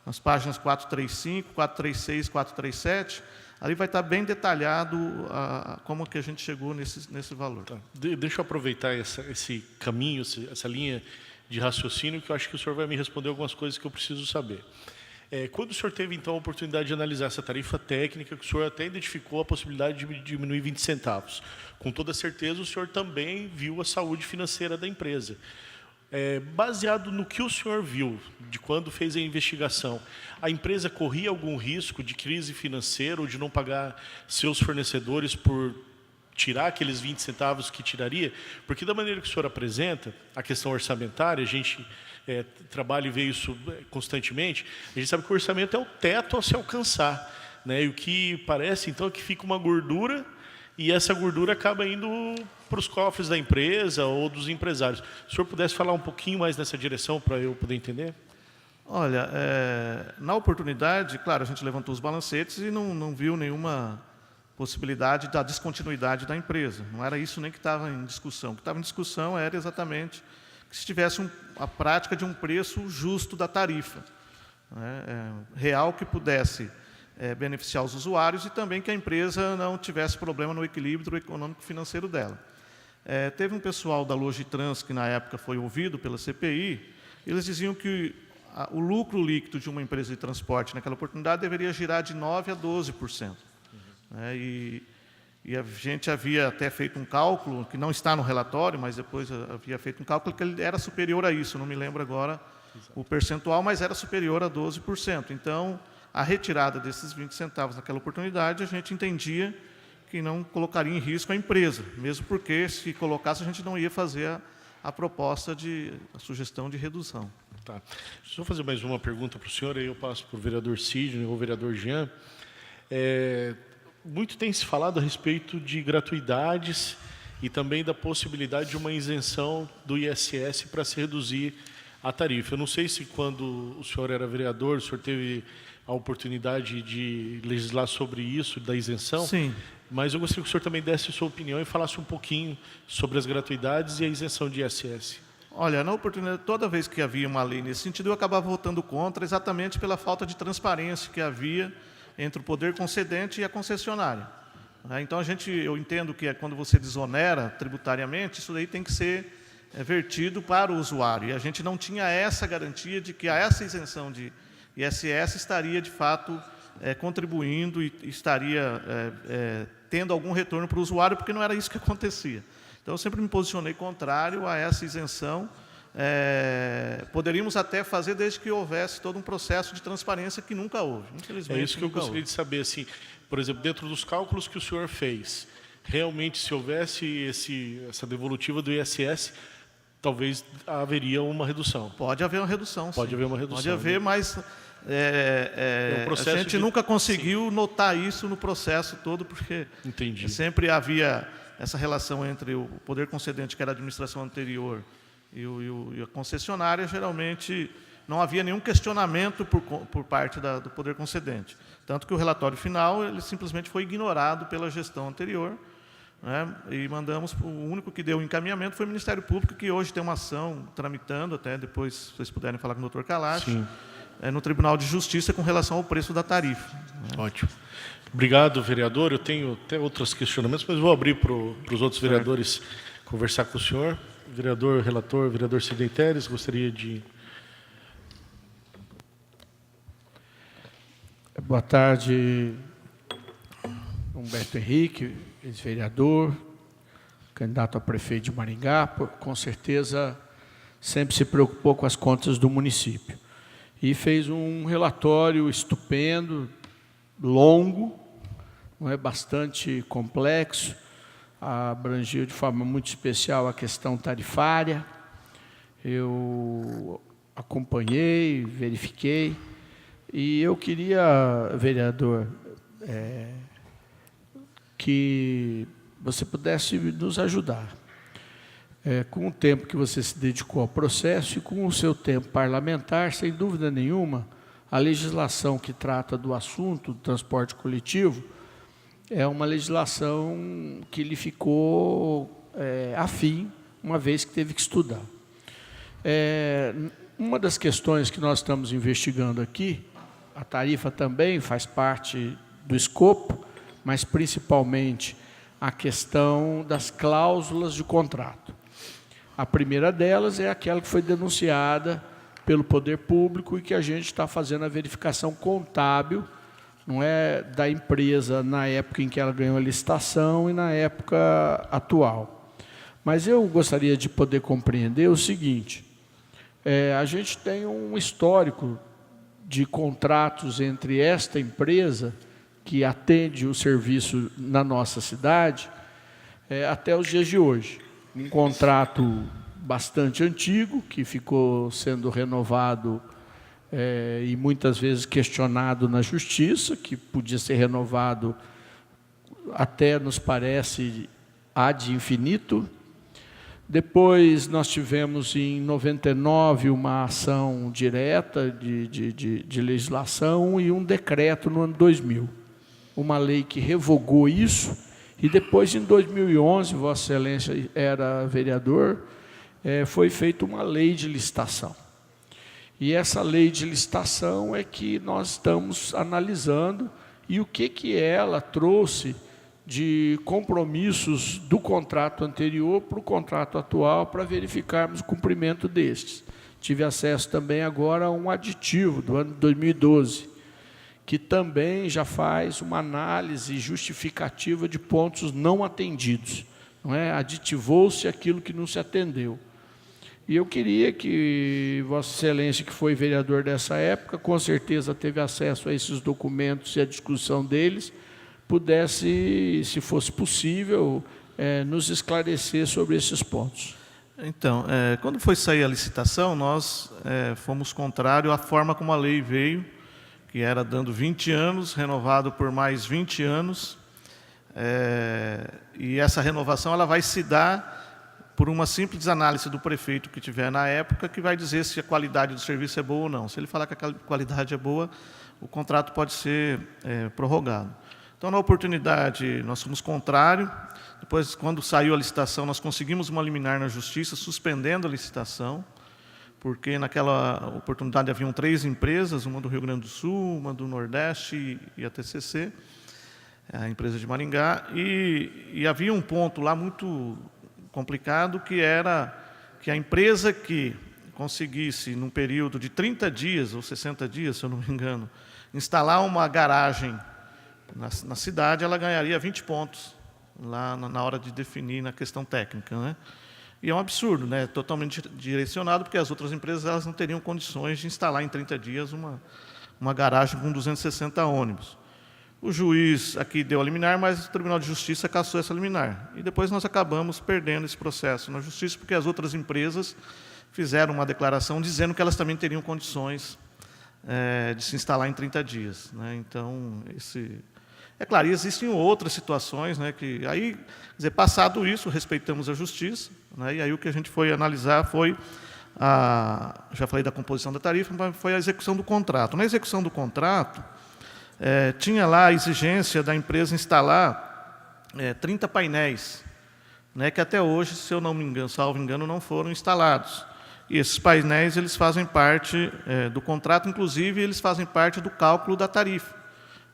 nas páginas 435, 436, 437, ali vai estar bem detalhado como que a gente chegou nesse valor. Tá. Deixa eu aproveitar esse caminho, essa linha de raciocínio, que eu acho que o senhor vai me responder algumas coisas que eu preciso saber. Quando o senhor teve, então, a oportunidade de analisar essa tarifa técnica, que o senhor até identificou a possibilidade de diminuir 20 centavos, com toda certeza o senhor também viu a saúde financeira da empresa. Baseado no que o senhor viu, de quando fez a investigação, a empresa corria algum risco de crise financeira ou de não pagar seus fornecedores por tirar aqueles 20 centavos que tiraria? Porque da maneira que o senhor apresenta, a questão orçamentária, a gente trabalha e vê isso constantemente, a gente sabe que o orçamento é o teto a se alcançar, né? E o que parece, então, é que fica uma gordura, e essa gordura acaba indo para os cofres da empresa ou dos empresários. Se o senhor pudesse falar um pouquinho mais nessa direção para eu poder entender? Olha, na oportunidade, claro, a gente levantou os balancetes e não viu nenhuma possibilidade da descontinuidade da empresa. Não era isso nem que estava em discussão. O que estava em discussão era exatamente que se tivesse a prática de um preço justo da tarifa, né, real, que pudesse beneficiar os usuários e também que a empresa não tivesse problema no equilíbrio econômico financeiro dela. Teve um pessoal da Logitrans que na época foi ouvido pela CPI, eles diziam que o lucro líquido de uma empresa de transporte naquela oportunidade deveria girar de 9% a 12%. E a gente havia até feito um cálculo, que não está no relatório, mas depois havia feito um cálculo que ele era superior a isso, não me lembro agora o percentual, mas era superior a 12%. Então, a retirada desses 20 centavos naquela oportunidade, a gente entendia que não colocaria em risco a empresa, mesmo porque, se colocasse, a gente não ia fazer a proposta a sugestão de redução. Tá. Deixa eu fazer mais uma pergunta para o senhor, aí eu passo para o vereador Sidney ou o vereador Jean. muito tem se falado a respeito de gratuidades e também da possibilidade de uma isenção do ISS para se reduzir a tarifa. Eu não sei se quando o senhor era vereador, o senhor teve a oportunidade de legislar sobre isso, da isenção. Sim. Mas eu gostaria que o senhor também desse sua opinião e falasse um pouquinho sobre as gratuidades e a isenção de ISS. Olha, na oportunidade, toda vez que havia uma lei nesse sentido, eu acabava votando contra, exatamente pela falta de transparência que havia entre o poder concedente e a concessionária. Então, eu entendo que quando você desonera tributariamente, isso daí tem que ser vertido para o usuário. E a gente não tinha essa garantia de que essa isenção de ISS estaria, de fato, contribuindo e estaria tendo algum retorno para o usuário, porque não era isso que acontecia. Então, eu sempre me posicionei contrário a essa isenção. Poderíamos até fazer desde que houvesse todo um processo de transparência que nunca houve. Infelizmente, é isso que eu gostaria de saber. Assim, por exemplo, dentro dos cálculos que o senhor fez, realmente, se houvesse essa devolutiva do ISS, talvez haveria uma redução. Pode haver uma redução, Pode sim. haver uma redução. Pode haver, né? mas a gente nunca conseguiu notar isso no processo todo, porque Entendi. sempre havia essa relação entre o poder concedente, que era a administração anterior, e a concessionária. Geralmente não havia nenhum questionamento por parte do poder concedente. Tanto que o relatório final ele simplesmente foi ignorado pela gestão anterior, né? E mandamos, o único que deu o encaminhamento foi o Ministério Público, que hoje tem uma ação tramitando, até depois, se vocês puderem falar com o doutor Kalash, no Tribunal de Justiça com relação ao preço da tarifa. Ótimo. Obrigado, vereador. Eu tenho até outros questionamentos, mas vou abrir para os outros vereadores conversar com o senhor. Vereador relator, vereador Sidney Teres, gostaria de... Boa tarde, Humberto Henrique, ex-vereador, candidato a prefeito de Maringá, com certeza sempre se preocupou com as contas do município. E fez um relatório estupendo, longo, não é, bastante complexo, abrangiu de forma muito especial a questão tarifária. Eu acompanhei, verifiquei, e eu queria, vereador, que você pudesse nos ajudar. Com o tempo que você se dedicou ao processo e com o seu tempo parlamentar, sem dúvida nenhuma, a legislação que trata do assunto do transporte coletivo é uma legislação que lhe ficou afim, uma vez que teve que estudar. Uma das questões que nós estamos investigando aqui, a tarifa também faz parte do escopo, mas principalmente a questão das cláusulas de contrato. A primeira delas é aquela que foi denunciada pelo poder público e que a gente está fazendo a verificação contábil, não é, da empresa na época em que ela ganhou a licitação e na época atual. Mas eu gostaria de poder compreender o seguinte: a gente tem um histórico de contratos entre esta empresa, que atende o serviço na nossa cidade, até os dias de hoje. Um contrato bastante antigo, que ficou sendo renovado e muitas vezes questionado na justiça, que podia ser renovado até, nos parece, ad infinito. Depois nós tivemos em 99 uma ação direta de legislação e um decreto no ano 2000. Uma lei que revogou isso, e depois, em 2011, Vossa Excelência era vereador, foi feita uma lei de licitação. E essa lei de licitação é que nós estamos analisando, e o que ela trouxe de compromissos do contrato anterior para o contrato atual, para verificarmos o cumprimento destes. Tive acesso também agora a um aditivo do ano 2012, que também já faz uma análise justificativa de pontos não atendidos. Não é? Aditivou-se aquilo que não se atendeu. E eu queria que Vossa Excelência, que foi vereador dessa época, com certeza teve acesso a esses documentos e a discussão deles, pudesse, se fosse possível, nos esclarecer sobre esses pontos. Então, quando foi sair a licitação, nós fomos contrários à forma como a lei veio, que era dando 20 anos, renovado por mais 20 anos, E essa renovação ela vai se dar por uma simples análise do prefeito que tiver na época, que vai dizer se a qualidade do serviço é boa ou não. Se ele falar que a qualidade é boa, o contrato pode ser prorrogado. Então, na oportunidade, nós fomos contrário. Depois, quando saiu a licitação, nós conseguimos uma liminar na Justiça, suspendendo a licitação, porque naquela oportunidade haviam 3 empresas, uma do Rio Grande do Sul, uma do Nordeste e a TCC, a empresa de Maringá, e havia um ponto lá muito complicado, que era que a empresa que conseguisse, num período de 30 dias, ou 60 dias, se eu não me engano, instalar uma garagem na cidade, ela ganharia 20 pontos lá na hora de definir na questão técnica, né? E é um absurdo, né? Totalmente direcionado, porque as outras empresas elas não teriam condições de instalar em 30 dias uma garagem com 260 ônibus. O juiz aqui deu a liminar, mas o Tribunal de Justiça cassou essa liminar. E depois nós acabamos perdendo esse processo na Justiça, porque as outras empresas fizeram uma declaração dizendo que elas também teriam condições de se instalar em 30 dias, né? Então, é claro, e existem outras situações, né, que aí, quer dizer, passado isso, respeitamos a Justiça, né, e aí o que a gente foi analisar foi, já falei da composição da tarifa, mas foi a execução do contrato. Na execução do contrato, tinha lá a exigência da empresa instalar 30 painéis, né, que até hoje, se eu não me engano, salvo engano, não foram instalados. E esses painéis eles fazem parte do contrato, inclusive eles fazem parte do cálculo da tarifa.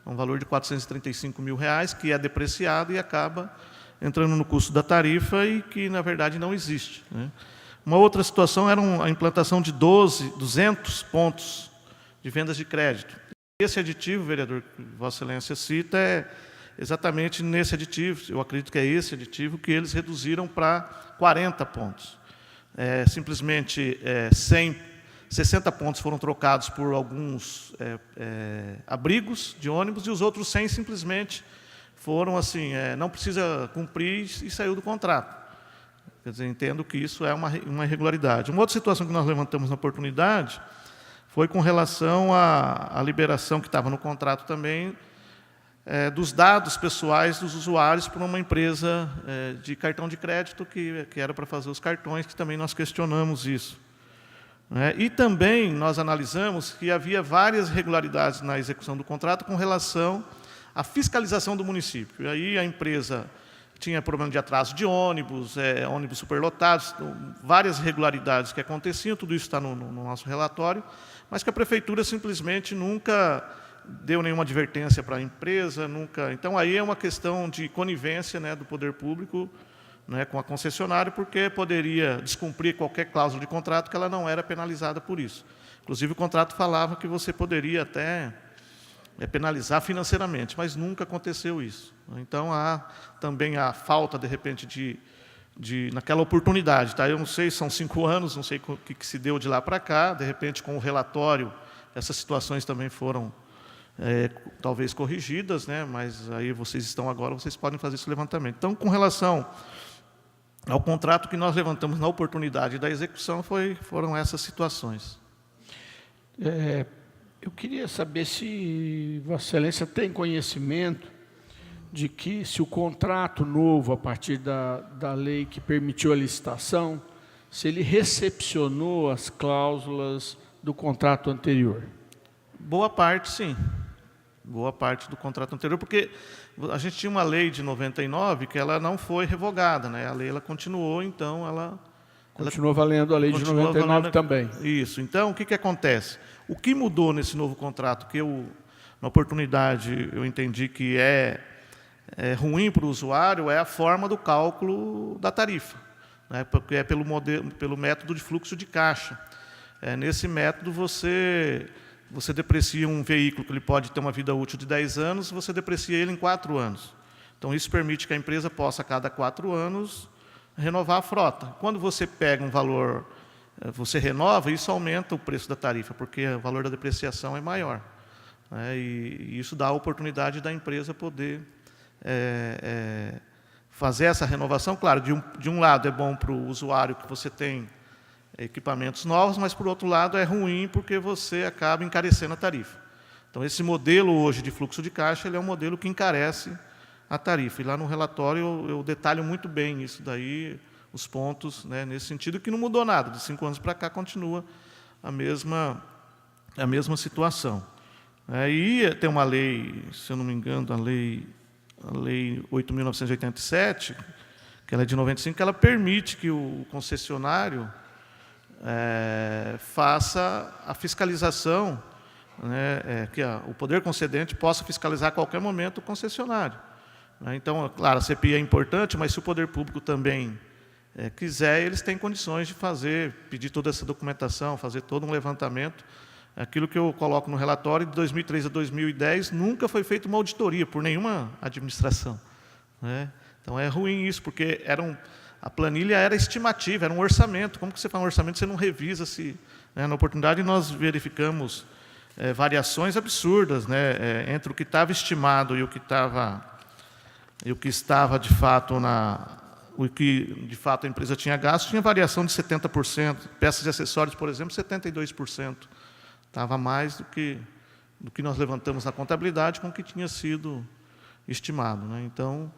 Um valor de R$ 435 mil, que é depreciado e acaba entrando no custo da tarifa e que, na verdade, não existe, né? Uma outra situação era a implantação de 200 pontos de vendas de crédito. Esse aditivo, vereador, que Vossa Excelência cita, é exatamente nesse aditivo, eu acredito que é esse aditivo, que eles reduziram para 40 pontos. Simplesmente 60 pontos foram trocados por alguns abrigos de ônibus e os outros 100 simplesmente foram assim, não precisa cumprir e saiu do contrato. Quer dizer, entendo que isso é uma irregularidade. Uma outra situação que nós levantamos na oportunidade foi com relação à liberação que estava no contrato também dos dados pessoais dos usuários por uma empresa de cartão de crédito que era para fazer os cartões, que também nós questionamos isso. E também nós analisamos que havia várias irregularidades na execução do contrato com relação à fiscalização do município. E aí a empresa tinha problema de atraso de ônibus, ônibus superlotados, várias irregularidades que aconteciam, tudo isso está no nosso relatório, mas que a prefeitura simplesmente nunca deu nenhuma advertência para a empresa, nunca. Então aí é uma questão de conivência, né, do poder público, né, com a concessionária, porque poderia descumprir qualquer cláusula de contrato que ela não era penalizada por isso. Inclusive, o contrato falava que você poderia até penalizar financeiramente, mas nunca aconteceu isso. Então, há também a falta, de repente, naquela oportunidade. Tá? Eu não sei, são 5 anos, não sei o que se deu de lá para cá, de repente, com o relatório, essas situações também foram talvez corrigidas, né, mas aí vocês estão agora, vocês podem fazer esse levantamento. Então, com relação ao contrato que nós levantamos na oportunidade da execução, foram essas situações. Eu queria saber se Vossa Excelência tem conhecimento de que, se o contrato novo, a partir da lei que permitiu a licitação, se ele recepcionou as cláusulas do contrato anterior. Boa parte, sim. Boa parte do contrato anterior, porque a gente tinha uma lei de 99 que ela não foi revogada, né? A lei ela continuou, então ela continuou valendo a lei de 99 também. Isso. Então, o que acontece? O que mudou nesse novo contrato, que na oportunidade, eu entendi que é ruim para o usuário, é a forma do cálculo da tarifa, né? Porque é pelo método de fluxo de caixa. Nesse método, você deprecia um veículo que ele pode ter uma vida útil de 10 anos, você deprecia ele em 4 anos. Então, isso permite que a empresa possa, a cada 4 anos, renovar a frota. Quando você pega um valor, você renova, isso aumenta o preço da tarifa, porque o valor da depreciação é maior, né? E isso dá a oportunidade da empresa poder fazer essa renovação. Claro, de um lado é bom para o usuário que você tem equipamentos novos, mas, por outro lado, é ruim porque você acaba encarecendo a tarifa. Então, esse modelo hoje de fluxo de caixa ele é um modelo que encarece a tarifa. E lá no relatório eu detalho muito bem isso daí, os pontos, né, nesse sentido, que não mudou nada. De 5 anos para cá continua a mesma situação. E tem uma lei, se eu não me engano, a lei 8.987, que ela é de 95, que ela permite que o concessionário faça a fiscalização, né, que o poder concedente possa fiscalizar a qualquer momento o concessionário. Então, claro, a CPI é importante, mas se o poder público também quiser, eles têm condições de pedir toda essa documentação, fazer todo um levantamento. Aquilo que eu coloco no relatório, de 2003 a 2010, nunca foi feita uma auditoria por nenhuma administração, né? Então, é ruim isso, porque a planilha era estimativa, era um orçamento. Como que você faz um orçamento, você não revisa se... Na oportunidade, nós verificamos variações absurdas, né, entre o que estava estimado e o que estava de fato o que de fato a empresa tinha gasto, tinha variação de 70%. Peças e acessórios, por exemplo, 72%. Estava mais do que nós levantamos na contabilidade com o que tinha sido estimado, né? Então,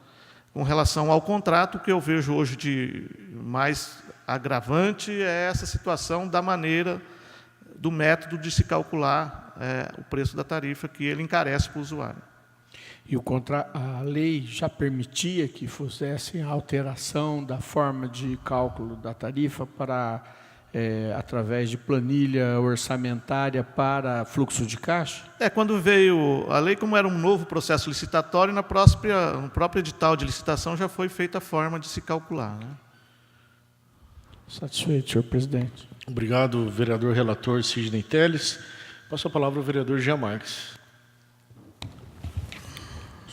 com relação ao contrato, o que eu vejo hoje de mais agravante é essa situação da maneira, do método de se calcular o preço da tarifa, que ele encarece para o usuário. E a lei já permitia que fizessem a alteração da forma de cálculo da tarifa através de planilha orçamentária para fluxo de caixa? Quando veio a lei, como era um novo processo licitatório, no próprio edital de licitação já foi feita a forma de se calcular, né? Satisfeito, senhor presidente. Obrigado, vereador relator Sidney Telles. Passo a palavra ao vereador Jean Marques.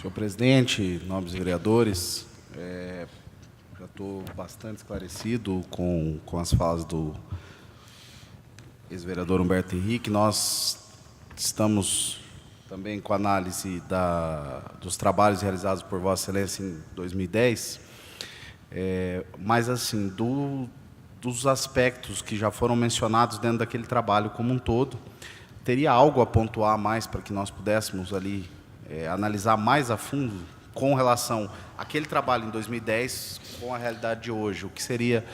Senhor presidente, nobres vereadores, já estou bastante esclarecido com as falas do ex-vereador Humberto Henrique. Nós estamos também com a análise dos trabalhos realizados por Vossa Excelência em 2010, mas, assim, dos aspectos que já foram mencionados dentro daquele trabalho como um todo, teria algo a pontuar mais para que nós pudéssemos ali analisar mais a fundo com relação àquele trabalho em 2010 com a realidade de hoje? O que seria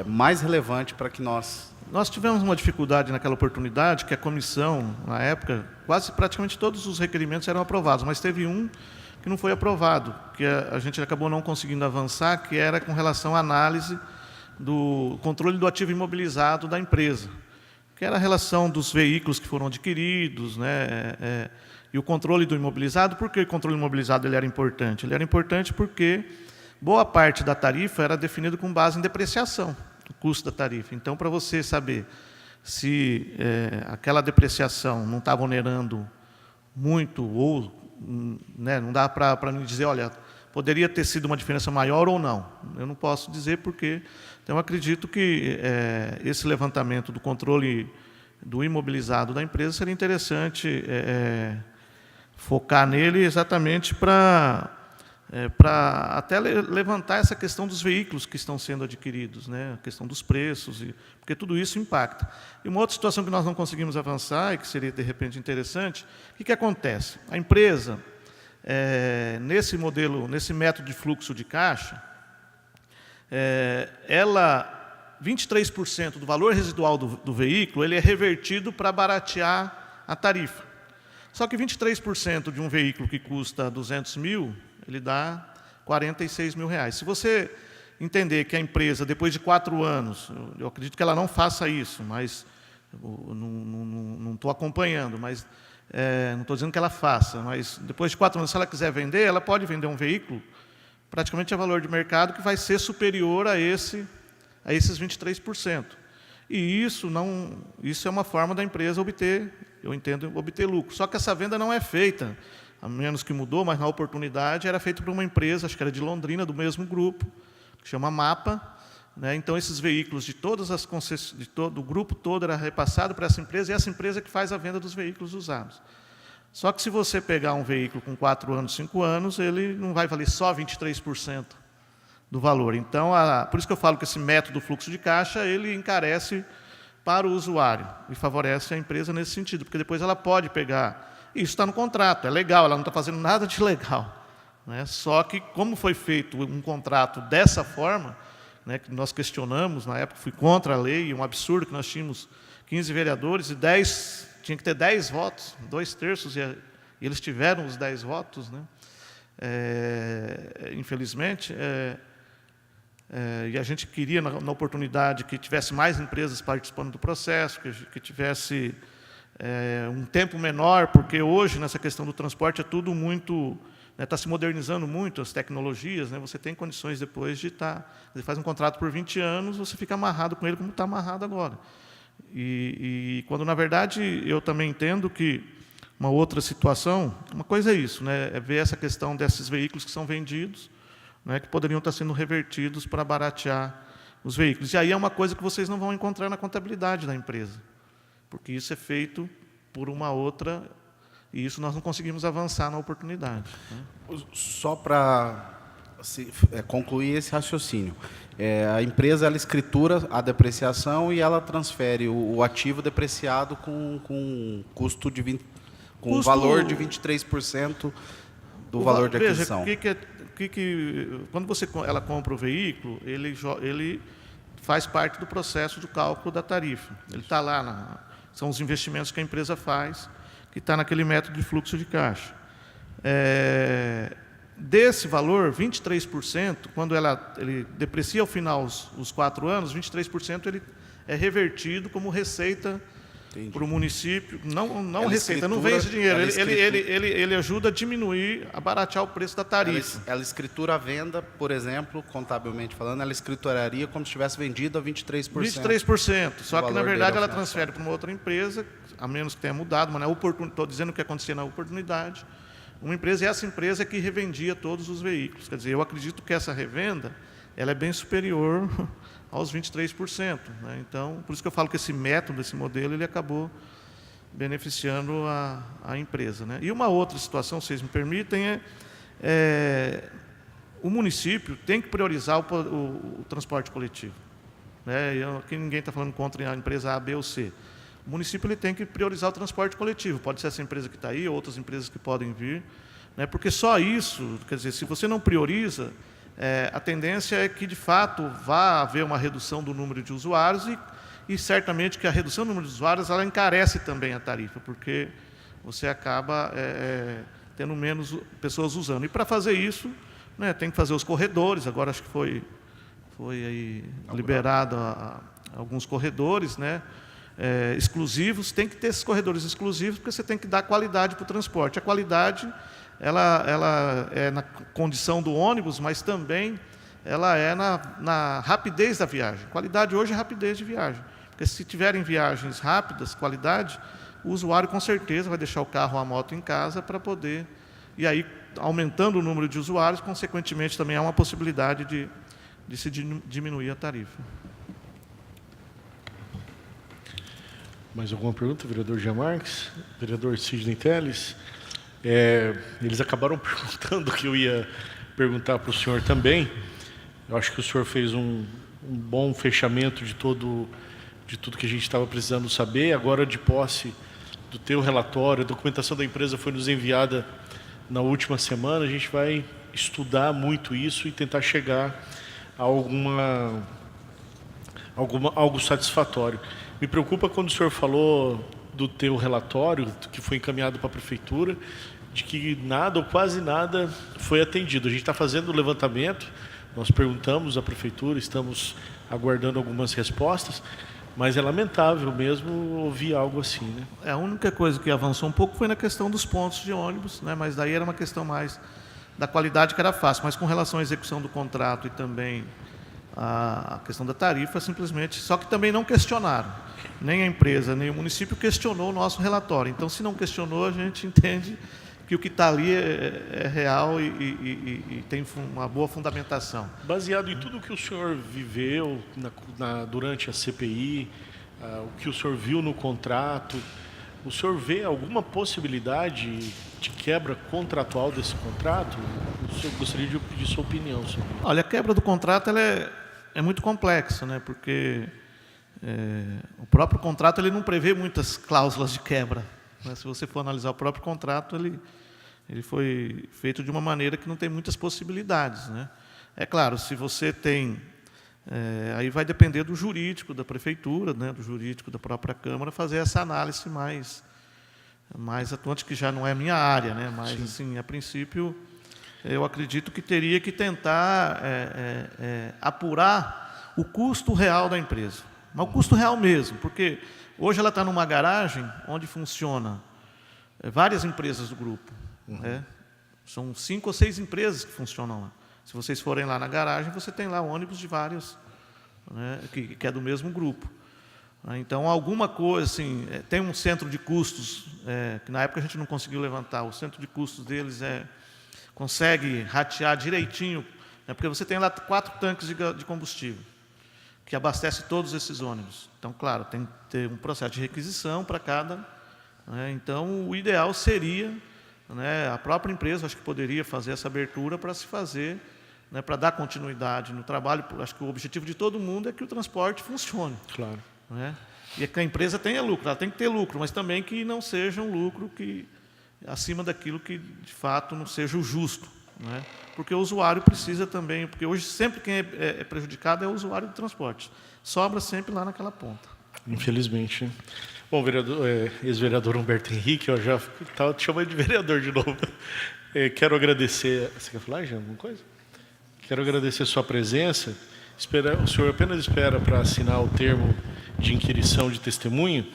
mais relevante para que nós... Nós tivemos uma dificuldade naquela oportunidade, que a comissão, na época, praticamente todos os requerimentos eram aprovados, mas teve um que não foi aprovado, que a gente acabou não conseguindo avançar, que era com relação à análise do controle do ativo imobilizado da empresa, que era a relação dos veículos que foram adquiridos, né, e o controle do imobilizado. Por que o controle imobilizado ele era importante? Ele era importante porque boa parte da tarifa era definida com base em depreciação, o custo da tarifa. Então, para você saber se aquela depreciação não estava onerando muito, ou, né, não dá para me dizer, olha, poderia ter sido uma diferença maior ou não. Eu não posso dizer porque... Então, eu acredito que esse levantamento do controle do imobilizado da empresa seria interessante focar nele exatamente para até levantar essa questão dos veículos que estão sendo adquiridos, né? A questão dos preços, porque tudo isso impacta. E uma outra situação que nós não conseguimos avançar e que seria, de repente, interessante, o que acontece? A empresa, nesse método de fluxo de caixa, 23% do valor residual do veículo ele é revertido para baratear a tarifa. Só que 23% de um veículo que custa 200 mil, ele dá 46 mil reais. Se você entender que a empresa, depois de 4 anos, eu acredito que ela não faça isso, mas não estou acompanhando, mas não estou dizendo que ela faça, mas depois de 4 anos, se ela quiser vender, ela pode vender um veículo praticamente a valor de mercado que vai ser superior a esses 23%. E isso é uma forma da empresa obter, eu entendo, obter lucro. Só que essa venda não é feita, a menos que mudou, mas na oportunidade era feita por uma empresa, acho que era de Londrina, do mesmo grupo, que chama Mapa, né? Então, esses veículos de todas as concessionárias, do grupo todo era repassado para essa empresa, e essa empresa que faz a venda dos veículos usados. Só que se você pegar um veículo com 4 anos, 5 anos, ele não vai valer só 23% do valor. Então, por isso que eu falo que esse método fluxo de caixa, ele encarece para o usuário e favorece a empresa nesse sentido, porque depois ela pode pegar, isso está no contrato, é legal, ela não está fazendo nada de ilegal, né? Só que, como foi feito um contrato dessa forma, né, que nós questionamos, na época fui contra a lei, um absurdo que nós tínhamos 15 vereadores e tinha que ter 10 votos, 2/3, e eles tiveram os 10 votos, né? Infelizmente, e a gente queria, na oportunidade, que tivesse mais empresas participando do processo, que tivesse um tempo menor, porque hoje, nessa questão do transporte, é tudo muito... Está se modernizando muito as tecnologias, né? Você tem condições depois de estar... Você faz um contrato por 20 anos, você fica amarrado com ele como está amarrado agora. E quando, na verdade, eu também entendo que uma outra situação, uma coisa é isso, né? É ver essa questão desses veículos que são vendidos, né, que poderiam estar sendo revertidos para baratear os veículos. E aí é uma coisa que vocês não vão encontrar na contabilidade da empresa, porque isso é feito por uma outra... E isso nós não conseguimos avançar na oportunidade, né? Só para concluir esse raciocínio, a empresa ela escritura a depreciação e ela transfere o ativo depreciado com custo de com valor de 23% do valor de aquisição. Veja, quando ela compra o veículo, ele faz parte do processo de cálculo da tarifa. Ele está lá, são os investimentos que a empresa faz, que está naquele método de fluxo de caixa. Desse valor, 23%, quando ele deprecia ao final os 4 anos, 23% ele é revertido como receita para o município. Não receita, não vem esse dinheiro. Ele ajuda a diminuir, a baratear o preço da tarifa. Ela escritura a venda, por exemplo, contabilmente falando, ela escrituraria como se tivesse vendido a 23%. 23%. Só que, na verdade, ela transfere para uma outra empresa, a menos que tenha mudado, mas estou dizendo o que acontecia na oportunidade. Uma empresa, e essa empresa é que revendia todos os veículos. Quer dizer, eu acredito que essa revenda ela é bem superior aos 23%. Né? Então, por isso que eu falo que esse método, esse modelo, ele acabou beneficiando a empresa. Né? E uma outra situação, se vocês me permitem, o município tem que priorizar o transporte coletivo. Né? Aqui ninguém está falando contra a empresa A, B ou C. O município ele tem que priorizar o transporte coletivo. Pode ser essa empresa que está aí, ou outras empresas que podem vir. Né? Porque só isso, quer dizer, se você não prioriza, a tendência é que, de fato, vá haver uma redução do número de usuários e certamente que a redução do número de usuários ela encarece também a tarifa, porque você acaba tendo menos pessoas usando. E, para fazer isso, né, tem que fazer os corredores. Agora, acho que foi aí liberado alguns corredores, né, exclusivos. Tem que ter esses corredores exclusivos, porque você tem que dar qualidade para o transporte. A qualidade... Ela é na condição do ônibus, mas também ela é na rapidez da viagem. Qualidade hoje é rapidez de viagem. Porque se tiverem viagens rápidas, qualidade, o usuário com certeza vai deixar o carro ou a moto em casa para poder... E aí, aumentando o número de usuários, consequentemente, também há uma possibilidade de se diminuir a tarifa. Mais alguma pergunta, vereador Jean Marques? Vereador Sidney Telles? Eles acabaram perguntando o que eu ia perguntar para o senhor também. Eu acho que o senhor fez um bom fechamento de tudo que a gente estava precisando saber. Agora, de posse do teu relatório, a documentação da empresa foi nos enviada na última semana. A gente vai estudar muito isso e tentar chegar a algo satisfatório. Me preocupa quando o senhor falou do teu relatório, que foi encaminhado para a Prefeitura, de que nada ou quase nada foi atendido. A gente está fazendo o levantamento, nós perguntamos à Prefeitura, estamos aguardando algumas respostas, mas é lamentável mesmo ouvir algo assim, né? A única coisa que avançou um pouco foi na questão dos pontos de ônibus, né? Mas daí era uma questão mais da qualidade, que era fácil, mas com relação à execução do contrato e também a questão da tarifa, simplesmente, só que também não questionaram. Nem a empresa, nem o município questionou o nosso relatório. Então, se não questionou, a gente entende que o que está ali é real e tem uma boa fundamentação. Baseado em tudo que o senhor viveu durante a CPI, o que o senhor viu no contrato, o senhor vê alguma possibilidade de quebra contratual desse contrato? Eu gostaria de pedir sua opinião sobre isso. Olha, a quebra do contrato ela é muito complexa, né? Porque o próprio contrato ele não prevê muitas cláusulas de quebra. Né? Se você for analisar o próprio contrato, ele foi feito de uma maneira que não tem muitas possibilidades, né? É claro, se você tem... aí vai depender do jurídico da prefeitura, né, do jurídico da própria Câmara, fazer essa análise mais atuante, que já não é minha área, né? Mas, assim, a princípio, eu acredito que teria que tentar apurar o custo real da empresa. Mas o custo real mesmo, porque hoje ela está numa garagem onde funciona várias empresas do grupo. Né? São 5 ou 6 empresas que funcionam lá. Se vocês forem lá na garagem, você tem lá ônibus de vários, né, que é do mesmo grupo. Então, alguma coisa, assim, tem um centro de custos, que na época a gente não conseguiu levantar, o centro de custos deles consegue ratear direitinho, né, porque você tem lá 4 tanques de combustível, que abastece todos esses ônibus. Então, claro, tem que ter um processo de requisição para cada. Né, então, o ideal seria, né, a própria empresa, acho que poderia fazer essa abertura para se fazer, né, para dar continuidade no trabalho. Acho que o objetivo de todo mundo é que o transporte funcione. Claro. Né? E que a empresa tenha lucro, ela tem que ter lucro, mas também que não seja um lucro que acima daquilo que, de fato, não seja o justo. Né? Porque o usuário precisa também, porque hoje sempre quem é prejudicado é o usuário do transporte. Sobra sempre lá naquela ponta. Infelizmente. Bom, ex-vereador Humberto Henrique, eu já estava te chamando de vereador de novo. Quero agradecer... Você quer falar, Jean, alguma coisa? Quero agradecer a sua presença. O senhor apenas espera para assinar o termo de inquirição de testemunho.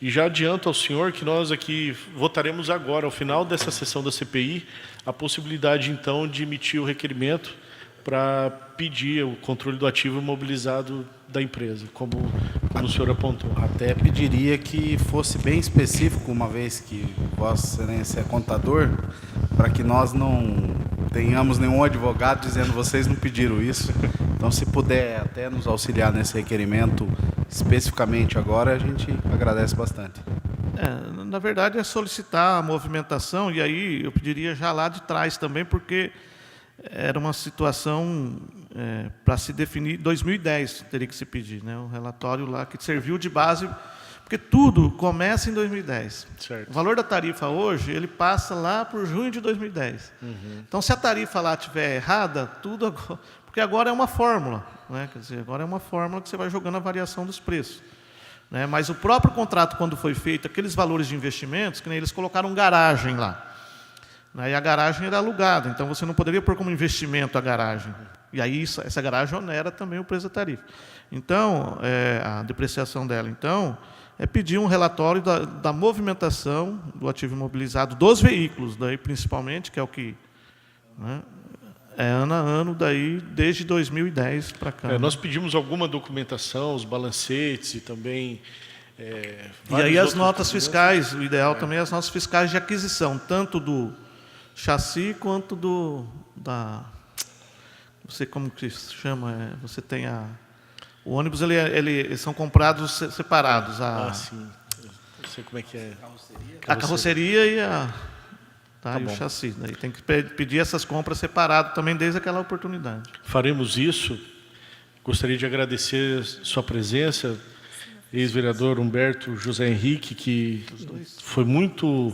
E já adianto ao senhor que nós aqui votaremos agora, ao final dessa sessão da CPI, a possibilidade, então, de emitir o requerimento para pedir o controle do ativo imobilizado da empresa, como o senhor apontou. Até pediria que fosse bem específico, uma vez que Vossa Excelência é contador, para que nós não tenhamos nenhum advogado dizendo vocês não pediram isso. Então, se puder até nos auxiliar nesse requerimento especificamente agora, a gente agradece bastante. Na verdade, é solicitar a movimentação, e aí eu pediria já lá de trás também, porque era uma situação para se definir, 2010 teria que se pedir, né? Um relatório lá que serviu de base, porque tudo começa em 2010. Certo. O valor da tarifa hoje, ele passa lá por junho de 2010. Então, se a tarifa lá estiver errada, tudo agora, porque agora é uma fórmula, né? Quer dizer, agora é uma fórmula que você vai jogando a variação dos preços. Né? Mas o próprio contrato, quando foi feito, aqueles valores de investimentos, que nem eles colocaram garagem lá. Né? E a garagem era alugada, então você não poderia pôr como investimento a garagem. E aí essa garagem onera também o preço da tarifa. Então, a depreciação dela, então, é pedir um relatório da movimentação do ativo imobilizado dos veículos, daí principalmente, que é o que... Né? Ano a ano, daí, desde 2010 para cá. Nós pedimos alguma documentação, os balancetes e também... e aí as notas fiscais, o ideal também é as notas fiscais de aquisição, tanto do chassi quanto da... Você como que se chama? Você tem o ônibus, eles são comprados separados. Sim. Eu sei como é que é. A carroceria e e o bom. chassi. Daí tem que pedir essas compras separadas também desde aquela oportunidade. Faremos isso. Gostaria de agradecer sua presença, ex-vereador Humberto José Henrique, que foi muito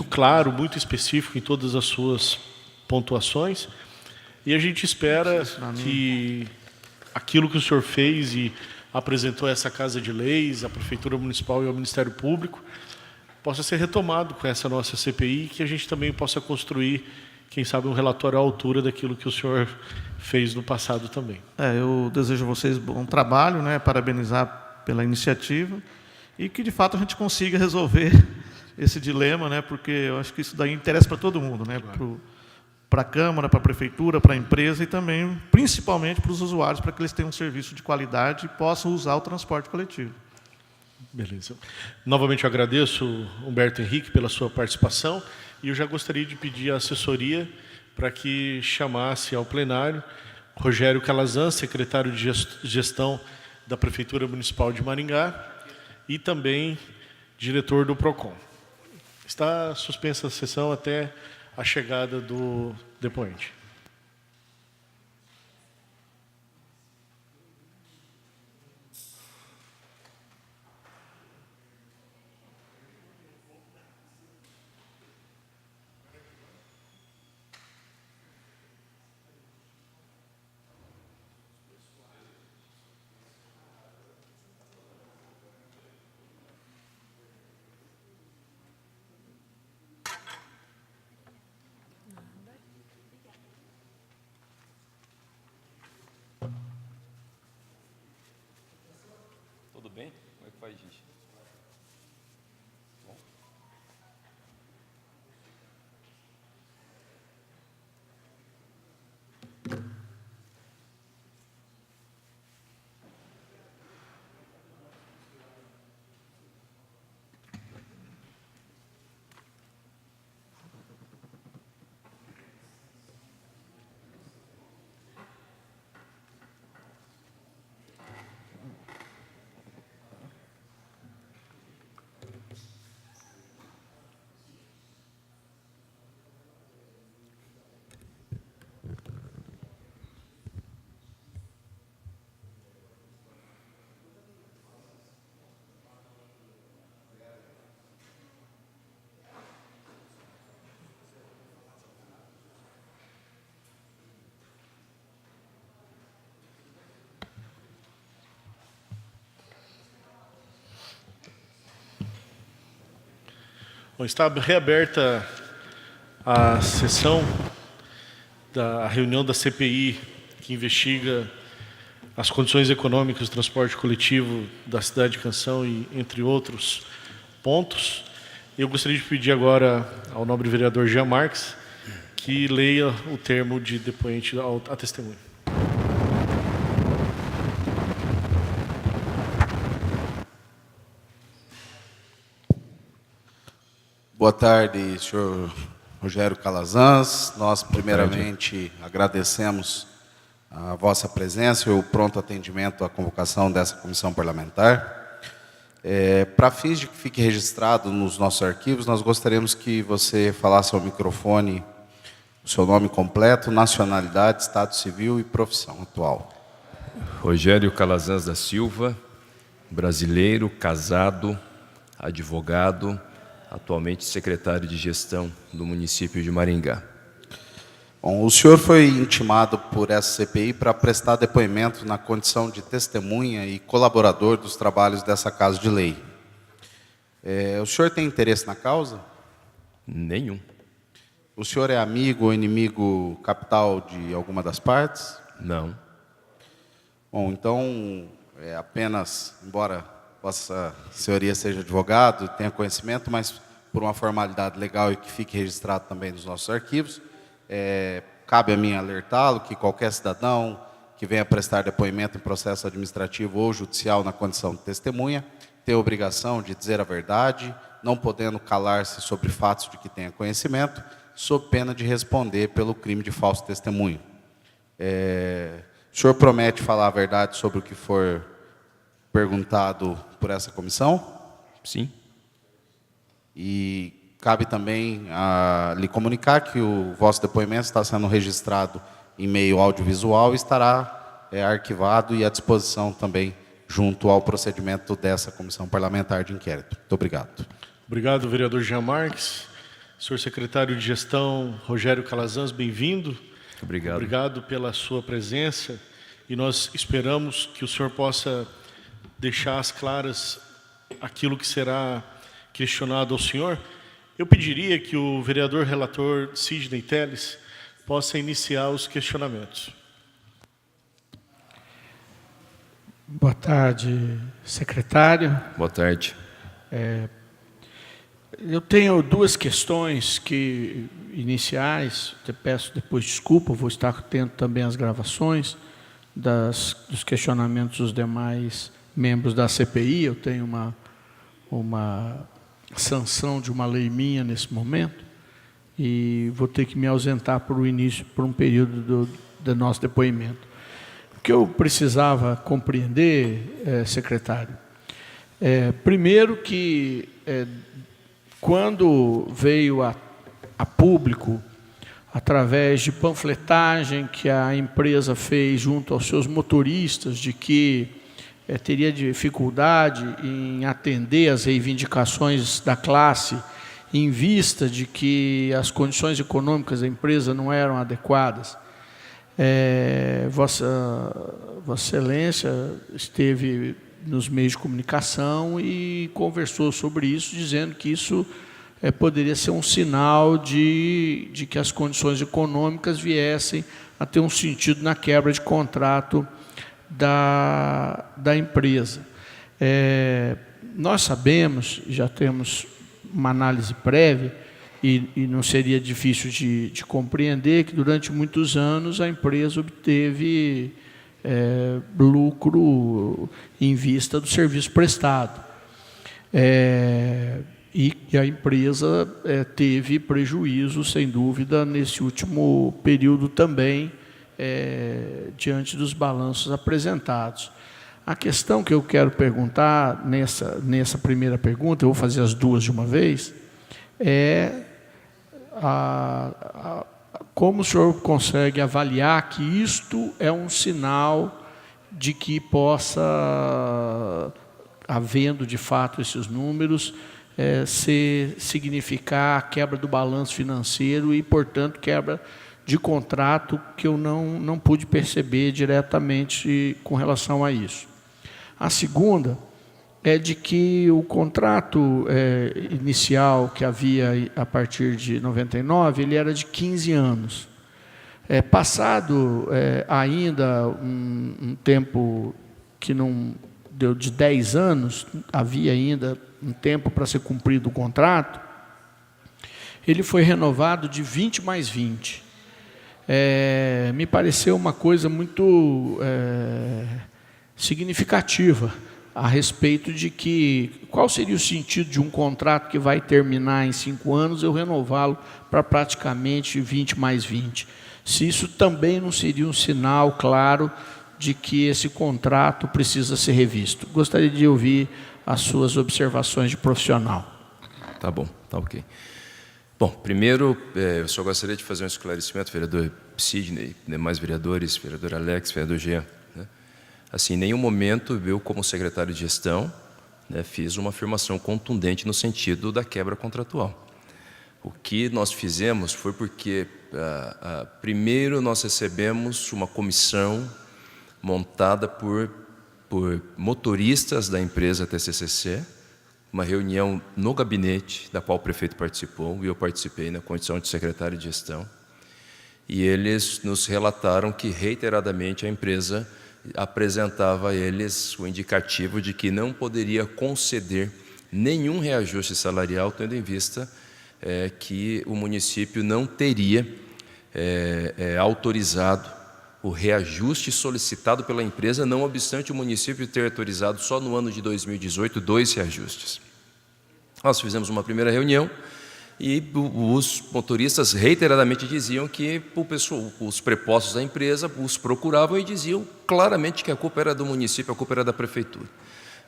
claro, muito específico em todas as suas pontuações. E a gente espera que aquilo que o senhor fez e apresentou a essa Casa de Leis, à Prefeitura Municipal e ao Ministério Público, possa ser retomado com essa nossa CPI e que a gente também possa construir, quem sabe, um relatório à altura daquilo que o senhor fez no passado também. Eu desejo a vocês bom trabalho, né, parabenizar pela iniciativa e que, de fato, a gente consiga resolver esse dilema, né, porque eu acho que isso daí interessa para todo mundo, né, Claro. para a Câmara, para a Prefeitura, para a empresa e também, principalmente, para os usuários, para que eles tenham um serviço de qualidade e possam usar o transporte coletivo. Beleza. Novamente eu agradeço, Humberto Henrique, pela sua participação e eu já gostaria de pedir a assessoria para que chamasse ao plenário Rogério Calazan, secretário de Gestão da Prefeitura Municipal de Maringá e também diretor do PROCON. Está suspensa a sessão até a chegada do depoente. Bom, está reaberta a sessão da reunião da CPI que investiga as condições econômicas do transporte coletivo da cidade de Canção e entre outros pontos. Eu gostaria de pedir agora ao nobre vereador Jean Marques que leia o termo de depoente à testemunha. Boa tarde, senhor Rogério Calazans. Nós, primeiramente, agradecemos a vossa presença e o pronto atendimento à convocação dessa comissão parlamentar. Para fins de que fique registrado nos nossos arquivos, nós gostaríamos que você falasse ao microfone o seu nome completo, nacionalidade, estado civil e profissão atual. Rogério Calazans da Silva, brasileiro, casado, advogado, atualmente secretário de gestão do município de Maringá. Bom, o senhor foi intimado por essa CPI para prestar depoimento na condição de testemunha e colaborador dos trabalhos dessa Casa de Lei. O senhor tem interesse na causa? Nenhum. O senhor é amigo ou inimigo capital de alguma das partes? Não. Bom, então, apenas, embora vossa senhoria seja advogado, tenha conhecimento, mas por uma formalidade legal e que fique registrado também nos nossos arquivos, cabe a mim alertá-lo que qualquer cidadão que venha prestar depoimento em processo administrativo ou judicial na condição de testemunha tem a obrigação de dizer a verdade, não podendo calar-se sobre fatos de que tenha conhecimento, sob pena de responder pelo crime de falso testemunho. O senhor promete falar a verdade sobre o que for perguntado por essa comissão? Sim. E cabe também lhe comunicar que o vosso depoimento está sendo registrado em meio audiovisual e estará arquivado e à disposição também junto ao procedimento dessa comissão parlamentar de inquérito. Muito obrigado. Obrigado, vereador Jean Marques. Senhor secretário de gestão, Rogério Calazans, bem-vindo. Obrigado. Obrigado pela sua presença e nós esperamos que o senhor possa deixar às claras aquilo que será questionado ao senhor. Eu pediria que o vereador relator Sidney Telles possa iniciar os questionamentos. Boa tarde, secretário. Boa tarde. Eu tenho duas questões iniciais, te peço depois desculpa, vou estar tendo também as gravações dos questionamentos dos demais membros da CPI. Eu tenho uma sanção de uma lei minha nesse momento e vou ter que me ausentar por um período do nosso depoimento. O que eu precisava compreender, secretário, primeiro que quando veio a público, através de panfletagem que a empresa fez junto aos seus motoristas, de que teria dificuldade em atender às reivindicações da classe, em vista de que as condições econômicas da empresa não eram adequadas. Vossa Excelência esteve nos meios de comunicação e conversou sobre isso, dizendo que isso poderia ser um sinal de que as condições econômicas viessem a ter um sentido na quebra de contrato da empresa. Nós sabemos, já temos uma análise prévia, e não seria difícil de compreender, que durante muitos anos a empresa obteve lucro em vista do serviço prestado. E a empresa teve prejuízo, sem dúvida, nesse último período também, diante dos balanços apresentados. A questão que eu quero perguntar nessa primeira pergunta, eu vou fazer as duas de uma vez, como o senhor consegue avaliar que isto é um sinal de que possa, havendo de fato esses números, significar a quebra do balanço financeiro e, portanto, quebra de contrato, que eu não pude perceber diretamente com relação a isso. A segunda é de que o contrato inicial que havia a partir de 99, ele era de 15 anos. Passado ainda um tempo que não deu de 10 anos, havia ainda um tempo para ser cumprido o contrato, ele foi renovado de 20 mais 20. Me pareceu uma coisa muito significativa a respeito de que qual seria o sentido de um contrato que vai terminar em 5 anos, eu renová-lo para praticamente 20 mais 20. Se isso também não seria um sinal claro de que esse contrato precisa ser revisto. Gostaria de ouvir as suas observações de profissional. Tá bom, tá ok. Bom, primeiro, eu só gostaria de fazer um esclarecimento, vereador Sidney, demais vereadores, vereador Alex, vereador Jean. Assim, em nenhum momento eu, como secretário de gestão, fiz uma afirmação contundente no sentido da quebra contratual. O que nós fizemos foi porque, primeiro, nós recebemos uma comissão montada por motoristas da empresa TCCC, uma reunião no gabinete, da qual o prefeito participou, e eu participei na condição de secretário de gestão, e eles nos relataram que, reiteradamente, a empresa apresentava a eles o indicativo de que não poderia conceder nenhum reajuste salarial, tendo em vista que o município não teria autorizado o reajuste solicitado pela empresa, não obstante o município ter autorizado só no ano de 2018 2 reajustes. Nós fizemos uma primeira reunião e os motoristas reiteradamente diziam que os prepostos da empresa os procuravam e diziam claramente que a culpa era do município, a culpa era da prefeitura.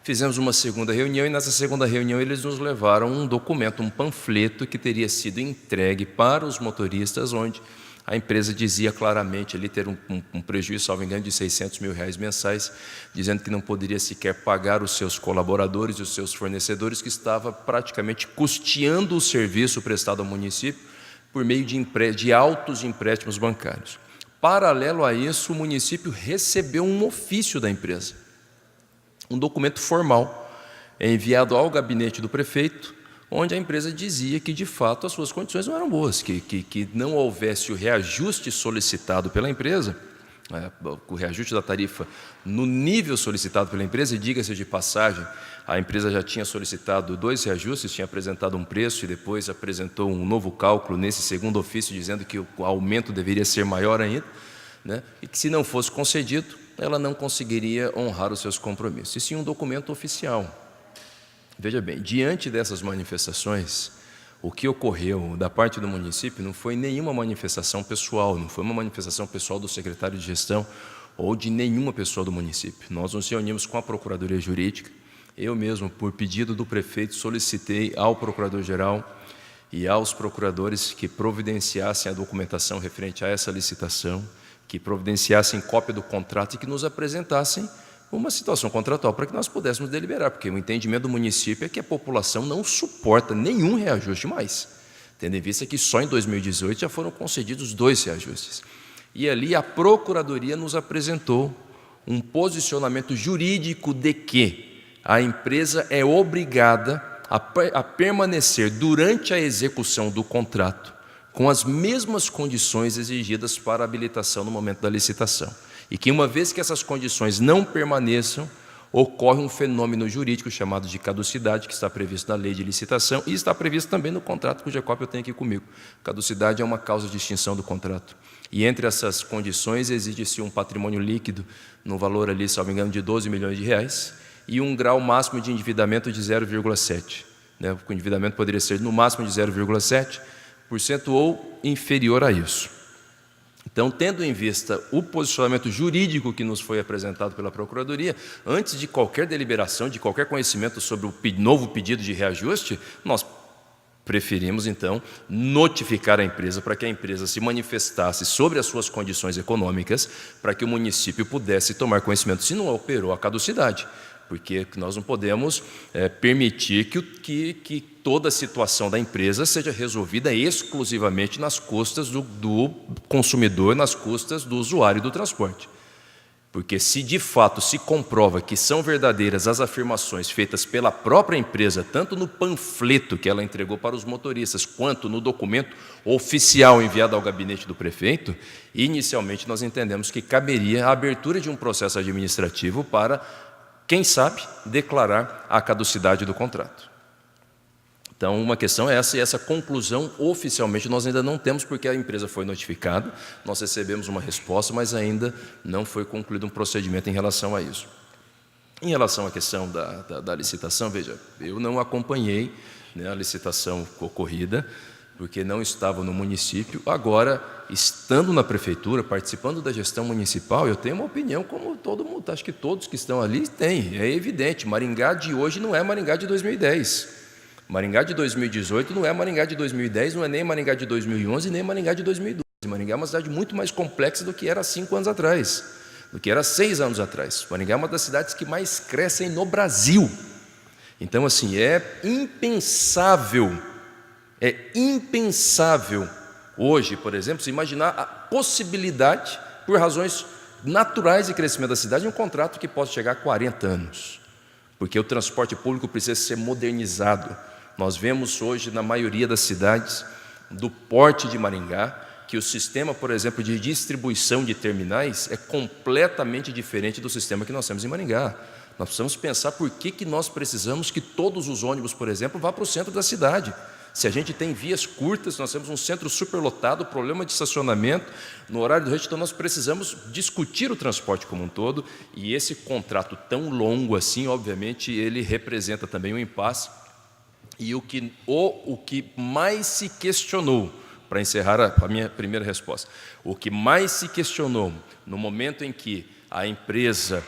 Fizemos uma segunda reunião e nessa segunda reunião eles nos levaram um documento, um panfleto que teria sido entregue para os motoristas, onde a empresa dizia claramente ali ter um prejuízo, salvo engano, de R$600 mil mensais, dizendo que não poderia sequer pagar os seus colaboradores e os seus fornecedores, que estava praticamente custeando o serviço prestado ao município por meio de altos empréstimos bancários. Paralelo a isso, o município recebeu um ofício da empresa, um documento formal, enviado ao gabinete do prefeito, onde a empresa dizia que, de fato, as suas condições não eram boas, que não houvesse o reajuste solicitado pela empresa, o reajuste da tarifa no nível solicitado pela empresa, e diga-se de passagem, a empresa já tinha solicitado 2 reajustes, tinha apresentado um preço e depois apresentou um novo cálculo nesse segundo ofício, dizendo que o aumento deveria ser maior ainda, e que, se não fosse concedido, ela não conseguiria honrar os seus compromissos. Isso em um documento oficial. Veja bem, diante dessas manifestações, o que ocorreu da parte do município não foi nenhuma manifestação pessoal, não foi uma manifestação pessoal do secretário de gestão ou de nenhuma pessoa do município. Nós nos reunimos com a Procuradoria Jurídica, eu mesmo, por pedido do prefeito, solicitei ao Procurador-Geral e aos procuradores que providenciassem a documentação referente a essa licitação, que providenciassem cópia do contrato e que nos apresentassem uma situação contratual para que nós pudéssemos deliberar, porque o entendimento do município é que a população não suporta nenhum reajuste mais, tendo em vista que só em 2018 já foram concedidos 2 reajustes. E ali a Procuradoria nos apresentou um posicionamento jurídico de que a empresa é obrigada a permanecer durante a execução do contrato com as mesmas condições exigidas para a habilitação no momento da licitação. E que, uma vez que essas condições não permaneçam, ocorre um fenômeno jurídico chamado de caducidade, que está previsto na lei de licitação e está previsto também no contrato, cuja cópia eu tenho aqui comigo. Caducidade é uma causa de extinção do contrato. E entre essas condições exige-se um patrimônio líquido no valor ali, salvo engano, de R$12 milhões e um grau máximo de endividamento de 0,7. O endividamento poderia ser no máximo de 0,7% ou inferior a isso. Então, tendo em vista o posicionamento jurídico que nos foi apresentado pela Procuradoria, antes de qualquer deliberação, de qualquer conhecimento sobre o novo pedido de reajuste, nós preferimos, então, notificar a empresa para que a empresa se manifestasse sobre as suas condições econômicas, para que o município pudesse tomar conhecimento se não operou a caducidade, porque nós não podemos permitir que toda a situação da empresa seja resolvida exclusivamente nas custas do consumidor, nas custas do usuário do transporte. Porque se de fato se comprova que são verdadeiras as afirmações feitas pela própria empresa, tanto no panfleto que ela entregou para os motoristas, quanto no documento oficial enviado ao gabinete do prefeito, inicialmente nós entendemos que caberia a abertura de um processo administrativo para, quem sabe, declarar a caducidade do contrato. Então, uma questão é essa, e essa conclusão oficialmente nós ainda não temos, porque a empresa foi notificada, nós recebemos uma resposta, mas ainda não foi concluído um procedimento em relação a isso. Em relação à questão da licitação, veja, eu não acompanhei, né, a licitação ocorrida, porque não estava no município. Agora, estando na prefeitura, participando da gestão municipal, eu tenho uma opinião como todo mundo, acho que todos que estão ali têm, é evidente, Maringá de hoje não é Maringá de 2010. Maringá de 2018 não é Maringá de 2010, não é nem Maringá de 2011, nem Maringá de 2012. Maringá é uma cidade muito mais complexa do que era há 5 anos atrás, do que era 6 anos atrás. Maringá é uma das cidades que mais crescem no Brasil. Então, assim, é impensável hoje, por exemplo, se imaginar a possibilidade, por razões naturais de crescimento da cidade, de um contrato que possa chegar a 40 anos. Porque o transporte público precisa ser modernizado. Nós vemos hoje, na maioria das cidades do porte de Maringá, que o sistema, por exemplo, de distribuição de terminais é completamente diferente do sistema que nós temos em Maringá. Nós precisamos pensar por que nós precisamos que todos os ônibus, por exemplo, vá para o centro da cidade. Se a gente tem vias curtas, nós temos um centro superlotado, problema de estacionamento, no horário do rush, então nós precisamos discutir o transporte como um todo, e esse contrato tão longo assim, obviamente, ele representa também um impasse. E o que mais se questionou, para encerrar a minha primeira resposta, o que mais se questionou no momento em que a empresa,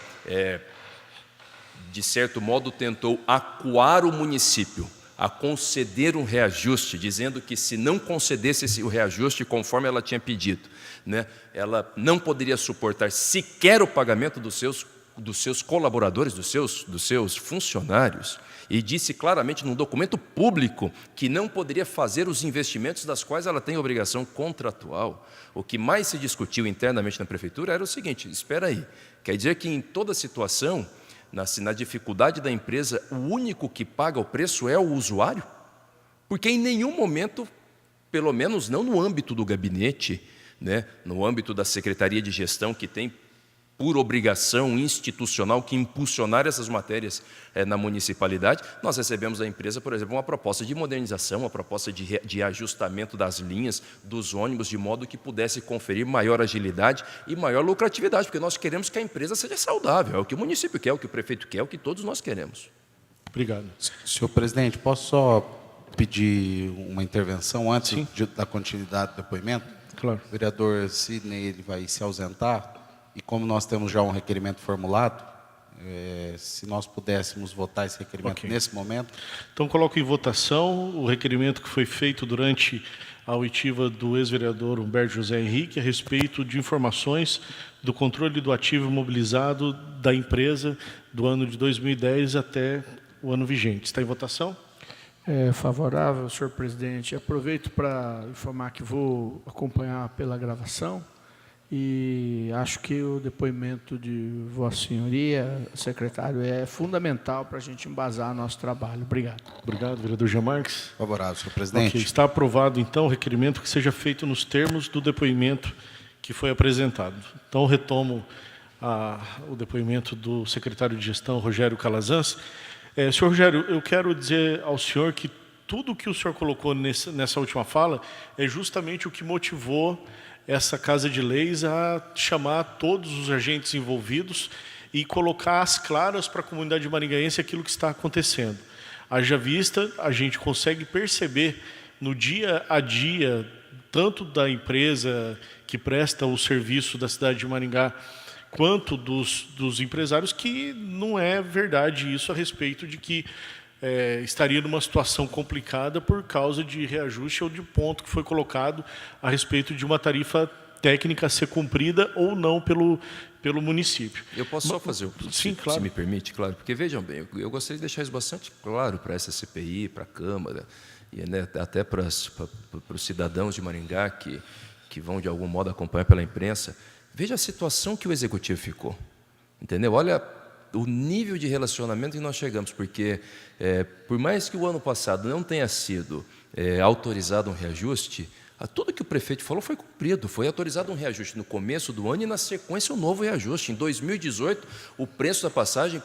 de certo modo, tentou acuar o município a conceder um reajuste, dizendo que se não concedesse o reajuste conforme ela tinha pedido, né, ela não poderia suportar sequer o pagamento dos seus colaboradores, dos seus funcionários, e disse claramente num documento público que não poderia fazer os investimentos das quais ela tem obrigação contratual. O que mais se discutiu internamente na prefeitura era o seguinte: espera aí, quer dizer que em toda situação, na dificuldade da empresa, o único que paga o preço é o usuário? Porque em nenhum momento, pelo menos não no âmbito do gabinete, né, no âmbito da Secretaria de Gestão, que tem por obrigação institucional que impulsionar essas matérias na municipalidade, nós recebemos da empresa, por exemplo, uma proposta de modernização, uma proposta de ajustamento das linhas dos ônibus, de modo que pudesse conferir maior agilidade e maior lucratividade, porque nós queremos que a empresa seja saudável, é o que o município quer, é o que o prefeito quer, é o que todos nós queremos. Obrigado. Senhor presidente, posso só pedir uma intervenção antes da continuidade do depoimento? Claro. O vereador Sidney, ele vai se ausentar, e como nós temos já um requerimento formulado, se nós pudéssemos votar esse requerimento nesse momento. Então, coloco em votação o requerimento que foi feito durante a oitiva do ex-vereador Humberto José Henrique a respeito de informações do controle do ativo imobilizado da empresa do ano de 2010 até o ano vigente. Está em votação? É favorável, senhor presidente. Aproveito para informar que vou acompanhar pela gravação. E acho que o depoimento de Vossa Senhoria, secretário, é fundamental para a gente embasar nosso trabalho. Obrigado. Obrigado, vereador Jean Marques. Favorável, senhor presidente. Ok, está aprovado, então, o requerimento que seja feito nos termos do depoimento que foi apresentado. Então, retomo o depoimento do secretário de Gestão, Rogério Calazans. Senhor Rogério, eu quero dizer ao senhor que tudo o que o senhor colocou nessa última fala é justamente o que motivou essa Casa de Leis a chamar todos os agentes envolvidos e colocar às claras para a comunidade maringaense aquilo que está acontecendo. Haja vista, a gente consegue perceber no dia a dia, tanto da empresa que presta o serviço da cidade de Maringá, quanto dos empresários, que não é verdade isso a respeito de que estaria numa situação complicada por causa de reajuste ou de ponto que foi colocado a respeito de uma tarifa técnica a ser cumprida ou não pelo município. Eu posso só fazer, sim, claro. Se me permite, claro, porque vejam bem, eu gostaria de deixar isso bastante claro para essa CPI, para a Câmara, e até para os cidadãos de Maringá que vão de algum modo acompanhar pela imprensa. Veja a situação que o Executivo ficou. Entendeu? Olha o nível de relacionamento que nós chegamos, porque por mais que o ano passado não tenha sido autorizado um reajuste, tudo que o prefeito falou foi cumprido. Foi autorizado um reajuste no começo do ano e, na sequência, um novo reajuste. Em 2018, o preço da passagem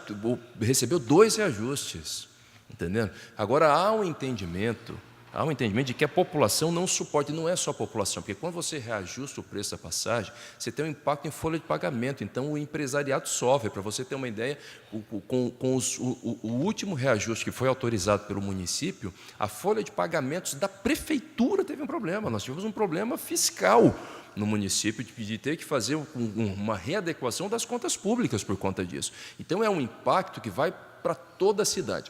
recebeu 2 reajustes. Entendendo? Agora, há um entendimento de que a população não suporta, e não é só a população, porque quando você reajusta o preço da passagem, você tem um impacto em folha de pagamento, então o empresariado sofre. Para você ter uma ideia, com o último reajuste que foi autorizado pelo município, a folha de pagamentos da prefeitura teve um problema, nós tivemos um problema fiscal no município de ter que fazer uma readequação das contas públicas por conta disso. Então, é um impacto que vai para toda a cidade.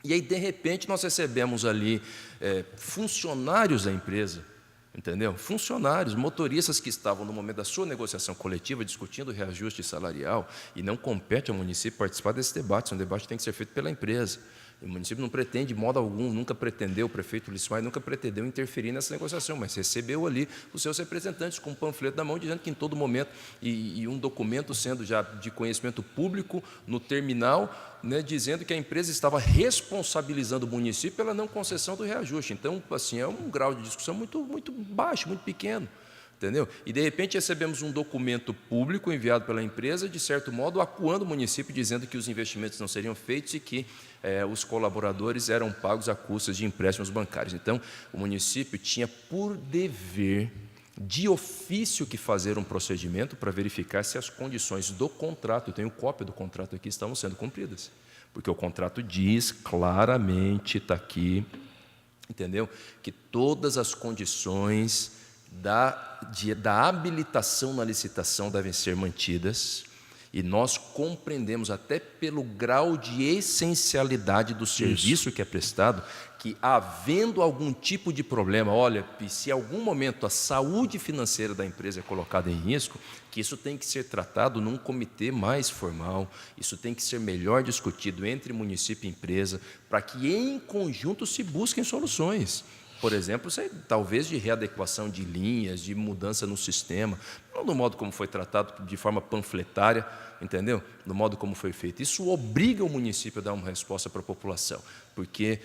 E aí, de repente, nós recebemos ali funcionários da empresa, entendeu? Funcionários, motoristas que estavam no momento da sua negociação coletiva discutindo o reajuste salarial, e não compete ao município participar desse debate, esse é um debate que tem que ser feito pela empresa. O município não pretende, de modo algum, nunca pretendeu, o prefeito Lismar nunca pretendeu interferir nessa negociação, mas recebeu ali os seus representantes com um panfleto na mão, dizendo que em todo momento, e um documento sendo já de conhecimento público no terminal, né, dizendo que a empresa estava responsabilizando o município pela não concessão do reajuste. Então, assim, é um grau de discussão muito, muito baixo, muito pequeno. Entendeu? E, de repente, recebemos um documento público enviado pela empresa, de certo modo, acuando o município, dizendo que os investimentos não seriam feitos e que os colaboradores eram pagos a custas de empréstimos bancários. Então, o município tinha por dever, de ofício, que fazer um procedimento para verificar se as condições do contrato, eu tenho cópia do contrato aqui, estavam sendo cumpridas. Porque o contrato diz claramente, está aqui, entendeu? Que todas as condições da habilitação na licitação devem ser mantidas, e nós compreendemos, até pelo grau de essencialidade do serviço que é prestado, que, havendo algum tipo de problema, olha, se em algum momento a saúde financeira da empresa é colocada em risco, que isso tem que ser tratado num comitê mais formal, isso tem que ser melhor discutido entre município e empresa, para que em conjunto se busquem soluções. Por exemplo, talvez de readequação de linhas, de mudança no sistema, não do modo como foi tratado, de forma panfletária, entendeu? Do modo como foi feito. Isso obriga o município a dar uma resposta para a população, porque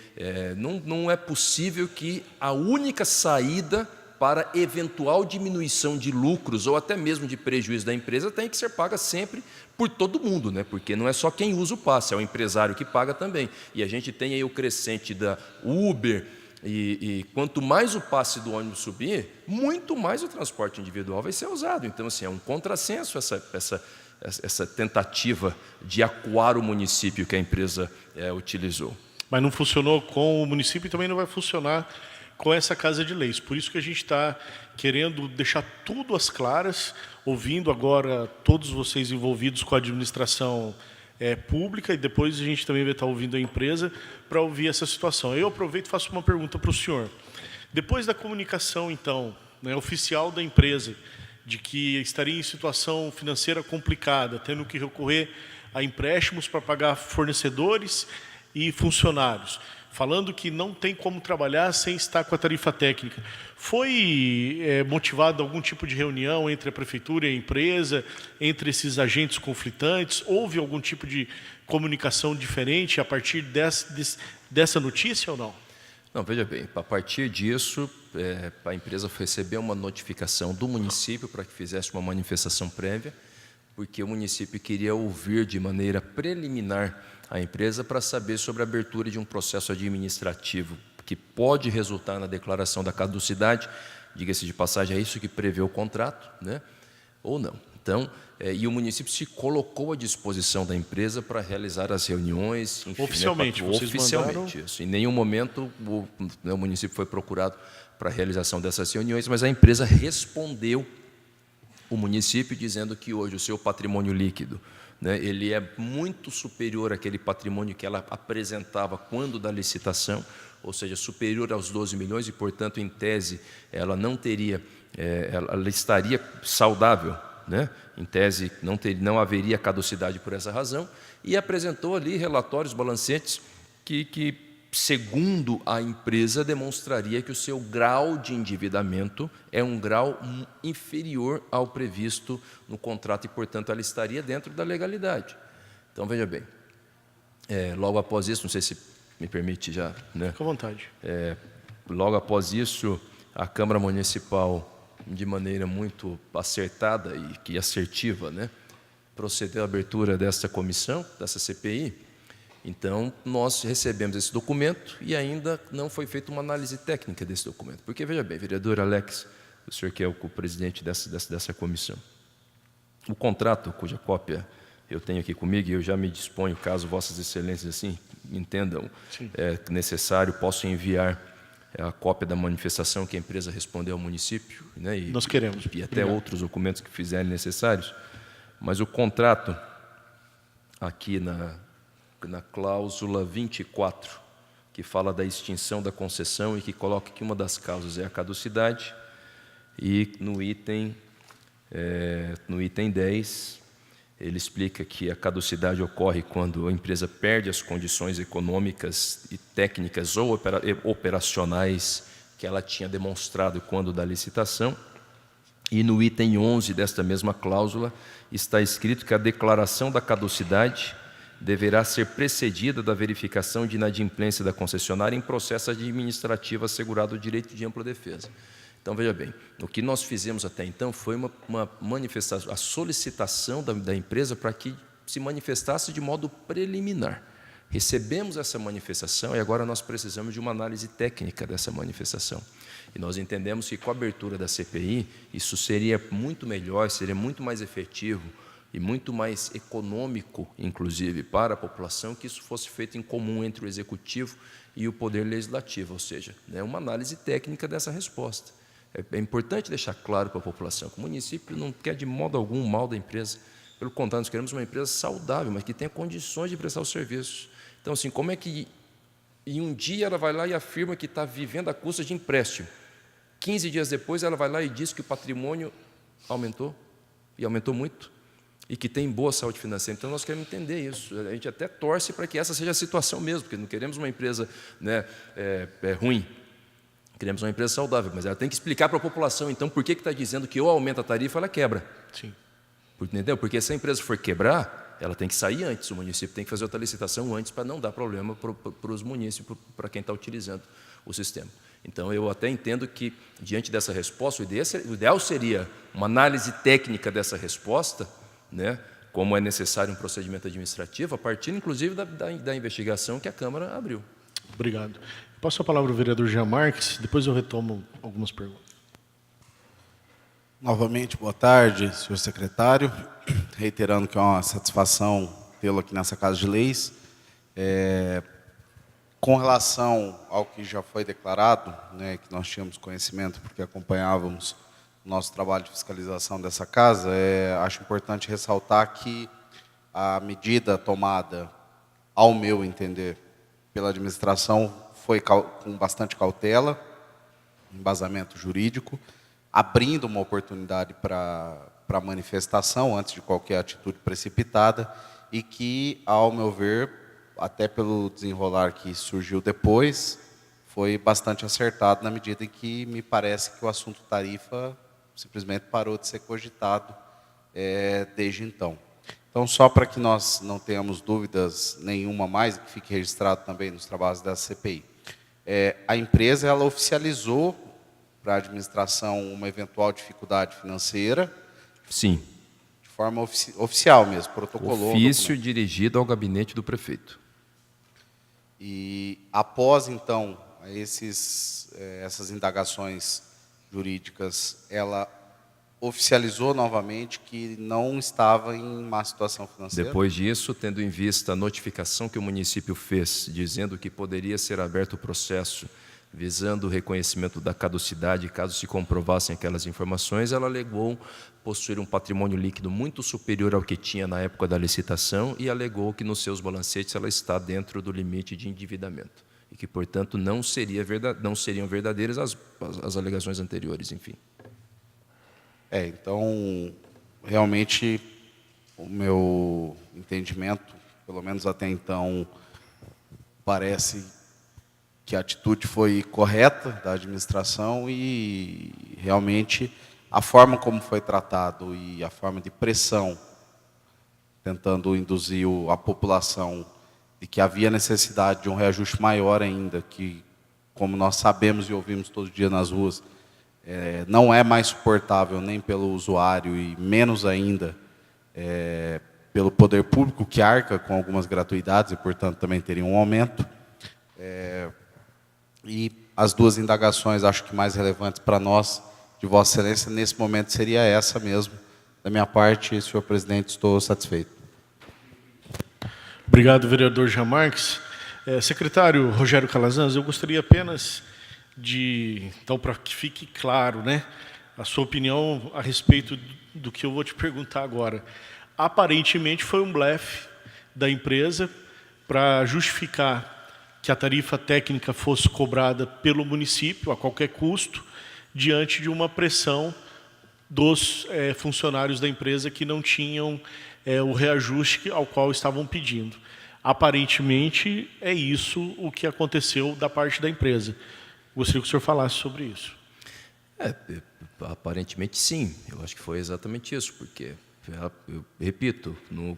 não é possível que a única saída para eventual diminuição de lucros ou até mesmo de prejuízo da empresa tenha que ser paga sempre por todo mundo, né? Porque não é só quem usa o passe, é o empresário que paga também. E a gente tem aí o crescente da Uber, e quanto mais o passe do ônibus subir, muito mais o transporte individual vai ser usado. Então, assim, é um contrassenso essa tentativa de acuar o município que a empresa utilizou. Mas não funcionou com o município e também não vai funcionar com essa Casa de Leis. Por isso que a gente está querendo deixar tudo às claras, ouvindo agora todos vocês envolvidos com a administração pública, e depois a gente também vai estar ouvindo a empresa para ouvir essa situação. Eu aproveito e faço uma pergunta para o senhor. Depois da comunicação, então, oficial da empresa, de que estaria em situação financeira complicada, tendo que recorrer a empréstimos para pagar fornecedores e funcionários, falando que não tem como trabalhar sem estar com a tarifa técnica. Foi motivado algum tipo de reunião entre a prefeitura e a empresa, entre esses conflitantes? Houve algum tipo de comunicação diferente a partir dessa notícia ou não? Não, veja bem, a partir disso, a empresa recebeu uma notificação do município para que fizesse uma manifestação prévia, porque o município queria ouvir de maneira preliminar a empresa para saber sobre a abertura de um processo administrativo que pode resultar na declaração da caducidade, diga-se de passagem, é isso que prevê o contrato, né? Ou não. Então, e o município se colocou à disposição da empresa para realizar as reuniões. Enfim, oficialmente, oficialmente, isso. Em nenhum momento o município foi procurado para a realização dessas reuniões, mas a empresa respondeu o município dizendo que hoje o seu patrimônio líquido, né, ele é muito superior àquele patrimônio que ela apresentava quando da licitação, ou seja, superior aos 12 milhões e, portanto, em tese, ela não teria, ela estaria saudável, né? Em tese, não haveria caducidade por essa razão, e apresentou ali relatórios balancetes que segundo a empresa, demonstraria que o seu grau de endividamento é um grau inferior ao previsto no contrato e, portanto, ela estaria dentro da legalidade. Então, veja bem, logo após isso, não sei se me permite já, né? Fique à vontade. Logo após isso, a Câmara Municipal, de maneira muito acertada e assertiva, né, procedeu à abertura dessa comissão, dessa CPI. Então, nós recebemos esse documento e ainda não foi feita uma análise técnica desse documento. Porque, veja bem, vereador Alex, o senhor que é o presidente dessa comissão, o contrato, cuja cópia eu tenho aqui comigo, e eu já me disponho, caso vossas excelências assim entendam necessário, posso enviar a cópia da manifestação que a empresa respondeu ao município, né, Nós queremos. E até outros documentos que fizerem necessários. Mas o contrato, aqui na cláusula 24, que fala da extinção da concessão e que coloca que uma das causas é a caducidade, e no item 10, ele explica que a caducidade ocorre quando a empresa perde as condições econômicas e técnicas ou operacionais que ela tinha demonstrado quando da licitação. E no item 11 desta mesma cláusula está escrito que a declaração da caducidade deverá ser precedida da verificação de inadimplência da concessionária em processo administrativo assegurado o direito de ampla defesa. Então, veja bem, o que nós fizemos até então foi uma manifestação, a solicitação da empresa para que se manifestasse de modo preliminar. Recebemos essa manifestação e agora nós precisamos de uma análise técnica dessa manifestação. E nós entendemos que com a abertura da CPI, isso seria muito melhor, seria muito mais efetivo e muito mais econômico, inclusive, para a população, que isso fosse feito em comum entre o Executivo e o Poder Legislativo, ou seja, uma análise técnica dessa resposta. É importante deixar claro para a população que o município não quer de modo algum mal da empresa. Pelo contrário, nós queremos uma empresa saudável, mas que tenha condições de prestar o serviço. Então, assim, como é que em um dia ela vai lá e afirma que está vivendo a custa de empréstimo? 15 dias depois ela vai lá e diz que o patrimônio aumentou, e aumentou muito, e que tem boa saúde financeira. Então, nós queremos entender isso. A gente até torce para que essa seja a situação mesmo, porque não queremos uma empresa ruim. Queremos uma empresa saudável, mas ela tem que explicar para a população, então, por que está dizendo que ou aumenta a tarifa ou ela quebra. Sim. Entendeu? Porque se a empresa for quebrar, ela tem que sair antes, o município tem que fazer outra licitação antes para não dar problema para os municípios, para quem está utilizando o sistema. Então, eu até entendo que, diante dessa resposta, o ideal seria uma análise técnica dessa resposta, né, como é necessário um procedimento administrativo, a partir, inclusive, da investigação que a Câmara abriu. Obrigado. Passo a palavra ao vereador Jean Marques, depois eu retomo algumas perguntas. Novamente, boa tarde, senhor secretário. Reiterando que é uma satisfação tê-lo aqui nessa Casa de Leis. Com relação ao que já foi declarado, né, que nós tínhamos conhecimento porque acompanhávamos o nosso trabalho de fiscalização dessa casa, acho importante ressaltar que a medida tomada, ao meu entender, pela administração foi com bastante cautela, embasamento jurídico, abrindo uma oportunidade para manifestação antes de qualquer atitude precipitada e que, ao meu ver, até pelo desenrolar que surgiu depois, foi bastante acertado na medida em que me parece que o assunto tarifa simplesmente parou de ser cogitado desde então. Então, só para que nós não tenhamos dúvidas nenhuma mais, que fique registrado também nos trabalhos da CPI, a empresa ela oficializou para a administração uma eventual dificuldade financeira. Sim. De forma oficial mesmo, protocolou. Ofício dirigido ao gabinete do prefeito. E após, então, essas indagações jurídicas, ela oficializou novamente que não estava em má situação financeira? Depois disso, tendo em vista a notificação que o município fez, dizendo que poderia ser aberto o processo visando o reconhecimento da caducidade, caso se comprovassem aquelas informações, ela alegou possuir um patrimônio líquido muito superior ao que tinha na época da licitação e alegou que nos seus balancetes ela está dentro do limite de endividamento e que, portanto, não seriam verdadeiras as alegações anteriores, enfim. Então, realmente, o meu entendimento, pelo menos até então, parece que a atitude foi correta da administração e realmente a forma como foi tratado e a forma de pressão, tentando induzir a população de que havia necessidade de um reajuste maior ainda, que, como nós sabemos e ouvimos todo dia nas ruas, não é mais suportável nem pelo usuário e menos ainda pelo poder público, que arca com algumas gratuidades e, portanto, também teria um aumento. E as duas indagações, acho que mais relevantes para nós, de Vossa Excelência, nesse momento, seria essa mesmo. Da minha parte, senhor presidente, estou satisfeito. Obrigado, vereador Jean Marques. Secretário Rogério Calazans, eu gostaria apenas de, então, para que fique claro, né, a sua opinião a respeito do que eu vou te perguntar agora. Aparentemente foi um blefe da empresa para justificar que a tarifa técnica fosse cobrada pelo município a qualquer custo, diante de uma pressão dos funcionários da empresa que não tinham o reajuste ao qual estavam pedindo. Aparentemente, é isso o que aconteceu da parte da empresa. Gostaria que o senhor falasse sobre isso. Aparentemente, sim. Eu acho que foi exatamente isso, porque, eu repito,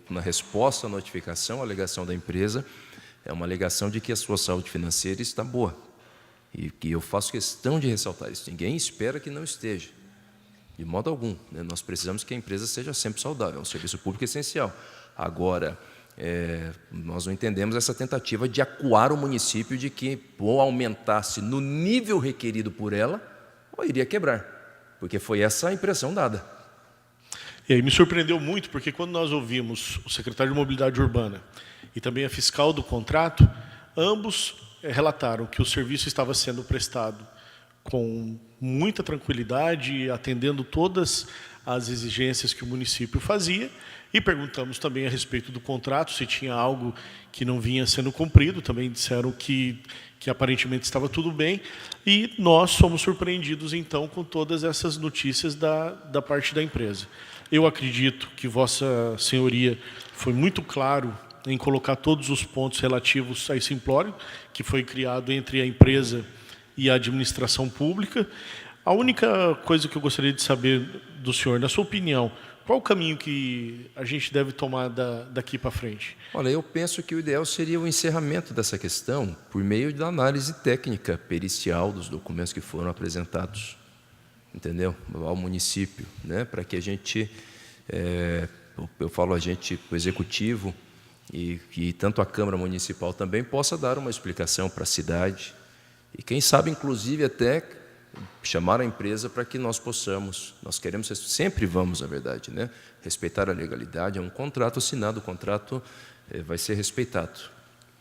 na resposta à notificação, a alegação da empresa é uma alegação de que a sua saúde financeira está boa. E que eu faço questão de ressaltar isso. Ninguém espera que não esteja. De modo algum, né? Nós precisamos que a empresa seja sempre saudável, é um serviço público essencial. Agora, nós não entendemos essa tentativa de acuar o município de que ou aumentasse no nível requerido por ela, ou iria quebrar, porque foi essa a impressão dada. E aí me surpreendeu muito, porque quando nós ouvimos o secretário de Mobilidade Urbana e também a fiscal do contrato, ambos relataram que o serviço estava sendo prestado com muita tranquilidade, atendendo todas as exigências que o município fazia, e perguntamos também a respeito do contrato, se tinha algo que não vinha sendo cumprido, também disseram que aparentemente estava tudo bem, e nós somos surpreendidos, então, com todas essas notícias da parte da empresa. Eu acredito que Vossa Senhoria foi muito claro em colocar todos os pontos relativos a esse simplório, que foi criado entre a empresa e a administração pública. A única coisa que eu gostaria de saber do senhor, na sua opinião, qual o caminho que a gente deve tomar daqui para frente? Olha, eu penso que o ideal seria o encerramento dessa questão por meio da análise técnica, pericial dos documentos que foram apresentados, entendeu? Ao município, né? Para que a gente, eu falo a gente, o executivo, e tanto a Câmara Municipal também possa dar uma explicação para a cidade, e quem sabe, inclusive, até chamar a empresa para que nós possamos, nós queremos, sempre vamos, na verdade, né, respeitar a legalidade, é um contrato assinado, o contrato vai ser respeitado,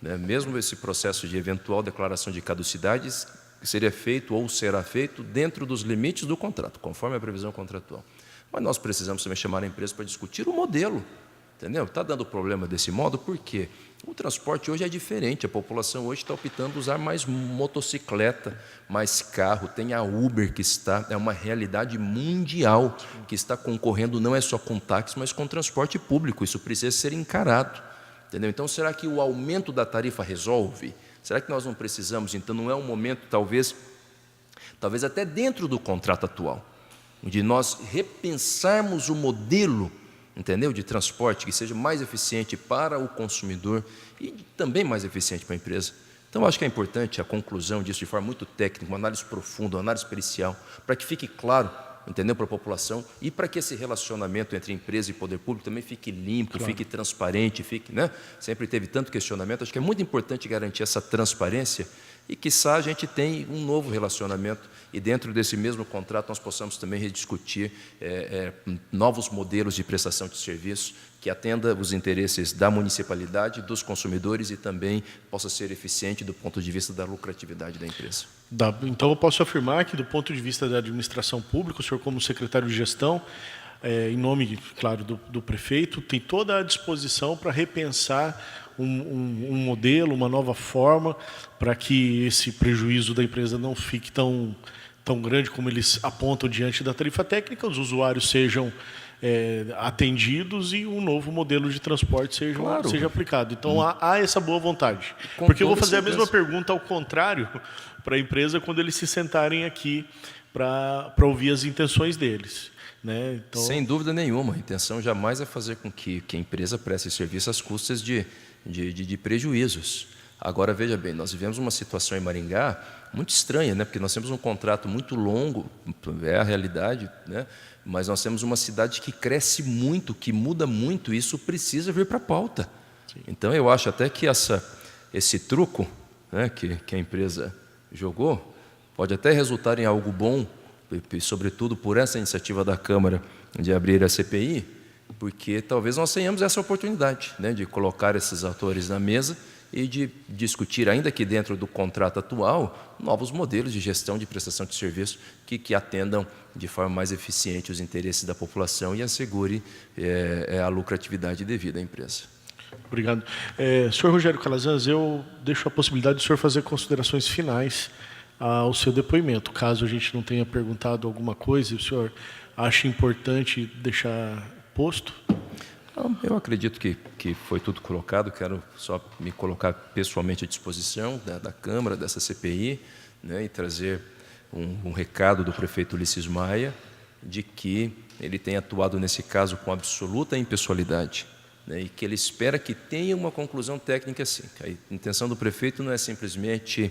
né, mesmo esse processo de eventual declaração de caducidades seria feito ou será feito dentro dos limites do contrato, conforme a previsão contratual. Mas nós precisamos também chamar a empresa para discutir o modelo, entendeu? Está dando problema desse modo, por quê? O transporte hoje é diferente, a população hoje está optando usar mais motocicleta, mais carro, tem a Uber que é uma realidade mundial, que está concorrendo não é só com táxi, mas com transporte público, isso precisa ser encarado, entendeu? Então, será que o aumento da tarifa resolve? Será que nós não precisamos, então, não é um momento, talvez até dentro do contrato atual, de nós repensarmos o modelo, entendeu, de transporte que seja mais eficiente para o consumidor e também mais eficiente para a empresa. Então, acho que é importante a conclusão disso de forma muito técnica, uma análise profunda, uma análise pericial, para que fique claro, entendeu, para a população e para que esse relacionamento entre empresa e poder público também fique limpo, claro, fique transparente, fique, né? Sempre teve tanto questionamento, acho que é muito importante garantir essa transparência e, quiçá, a gente tem um novo relacionamento e dentro desse mesmo contrato nós possamos também rediscutir novos modelos de prestação de serviço que atenda os interesses da municipalidade, dos consumidores e também possa ser eficiente do ponto de vista da lucratividade da empresa. Então, eu posso afirmar que, do ponto de vista da administração pública, o senhor, como secretário de gestão, em nome, claro, do prefeito, tem toda a disposição para repensar um modelo, uma nova forma, para que esse prejuízo da empresa não fique tão grande como eles apontam diante da tarifa técnica, os usuários sejam atendidos e um novo modelo de transporte seja aplicado. Então, há essa boa vontade. Com Porque eu vou toda fazer a certeza. mesma pergunta ao contrário para a empresa quando eles se sentarem aqui para ouvir as intenções deles. Né? Então, Sem dúvida nenhuma, a intenção jamais é fazer com que a empresa preste serviço às custas de prejuízos. Agora, veja bem, nós vivemos uma situação em Maringá muito estranha, né? Porque nós temos um contrato muito longo, é a realidade, né? Mas nós temos uma cidade que cresce muito, que muda muito, e isso precisa vir para a pauta. Sim. Então, eu acho até que esse truco, né, que a empresa jogou pode até resultar em algo bom, sobretudo por essa iniciativa da Câmara de abrir a CPI, porque talvez nós tenhamos essa oportunidade, né, de colocar esses atores na mesa e de discutir, ainda que dentro do contrato atual, novos modelos de gestão de prestação de serviço que atendam de forma mais eficiente os interesses da população e assegure a lucratividade devida à empresa. Obrigado. Senhor Rogério Calazans, eu deixo a possibilidade do senhor fazer considerações finais ao seu depoimento. Caso a gente não tenha perguntado alguma coisa, o senhor acha importante deixar posto? Eu acredito que foi tudo colocado. Quero só me colocar pessoalmente à disposição da Câmara, dessa CPI, né, e trazer um recado do prefeito Ulisses Maia de que ele tem atuado nesse caso com absoluta impessoalidade, né, e que ele espera que tenha uma conclusão técnica sim. A intenção do prefeito não é simplesmente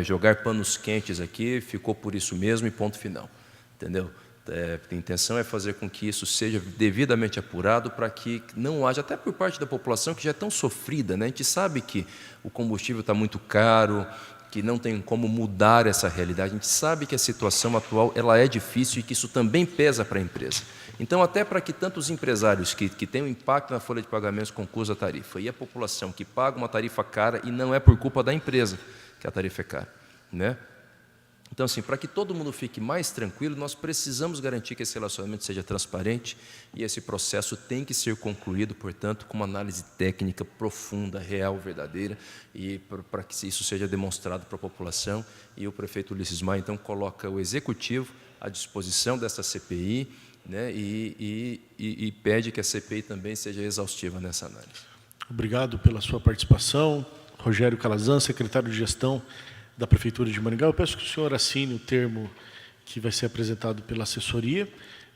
jogar panos quentes aqui, ficou por isso mesmo e ponto final, entendeu? A intenção é fazer com que isso seja devidamente apurado para que não haja, até por parte da população que já é tão sofrida, né? A gente sabe que o combustível está muito caro, que não tem como mudar essa realidade, a gente sabe que a situação atual ela é difícil e que isso também pesa para a empresa. Então, até para que tantos empresários que têm um impacto na folha de pagamentos com custo da tarifa e a população que paga uma tarifa cara e não é por culpa da empresa que a tarifa é cara, né? Então, assim, para que todo mundo fique mais tranquilo, nós precisamos garantir que esse relacionamento seja transparente e esse processo tem que ser concluído, portanto, com uma análise técnica profunda, real, verdadeira, e para que isso seja demonstrado para a população. E o prefeito Ulisses Maia, então, coloca o Executivo à disposição dessa CPI, né, e pede que a CPI também seja exaustiva nessa análise. Obrigado pela sua participação. Rogério Calazans, secretário de Gestão da Prefeitura de Maringá. Eu peço que o senhor assine o termo que vai ser apresentado pela assessoria.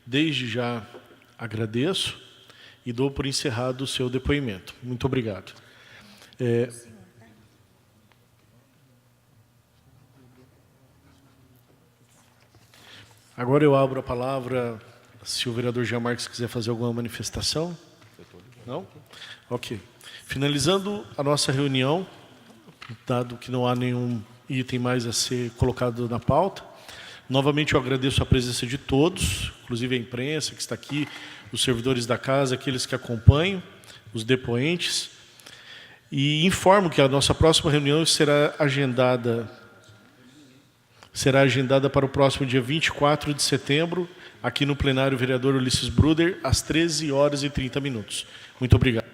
Desde já agradeço e dou por encerrado o seu depoimento. Muito obrigado. Agora eu abro a palavra, se o vereador Jean Marques quiser fazer alguma manifestação. Não? Ok. Finalizando a nossa reunião, dado que não há nenhum item mais a ser colocado na pauta, novamente eu agradeço a presença de todos, inclusive a imprensa que está aqui, os servidores da casa, aqueles que acompanham, os depoentes, e informo que a nossa próxima reunião será agendada para o próximo dia 24 de setembro, aqui no plenário vereador Ulisses Bruder, às 13h30. Muito obrigado.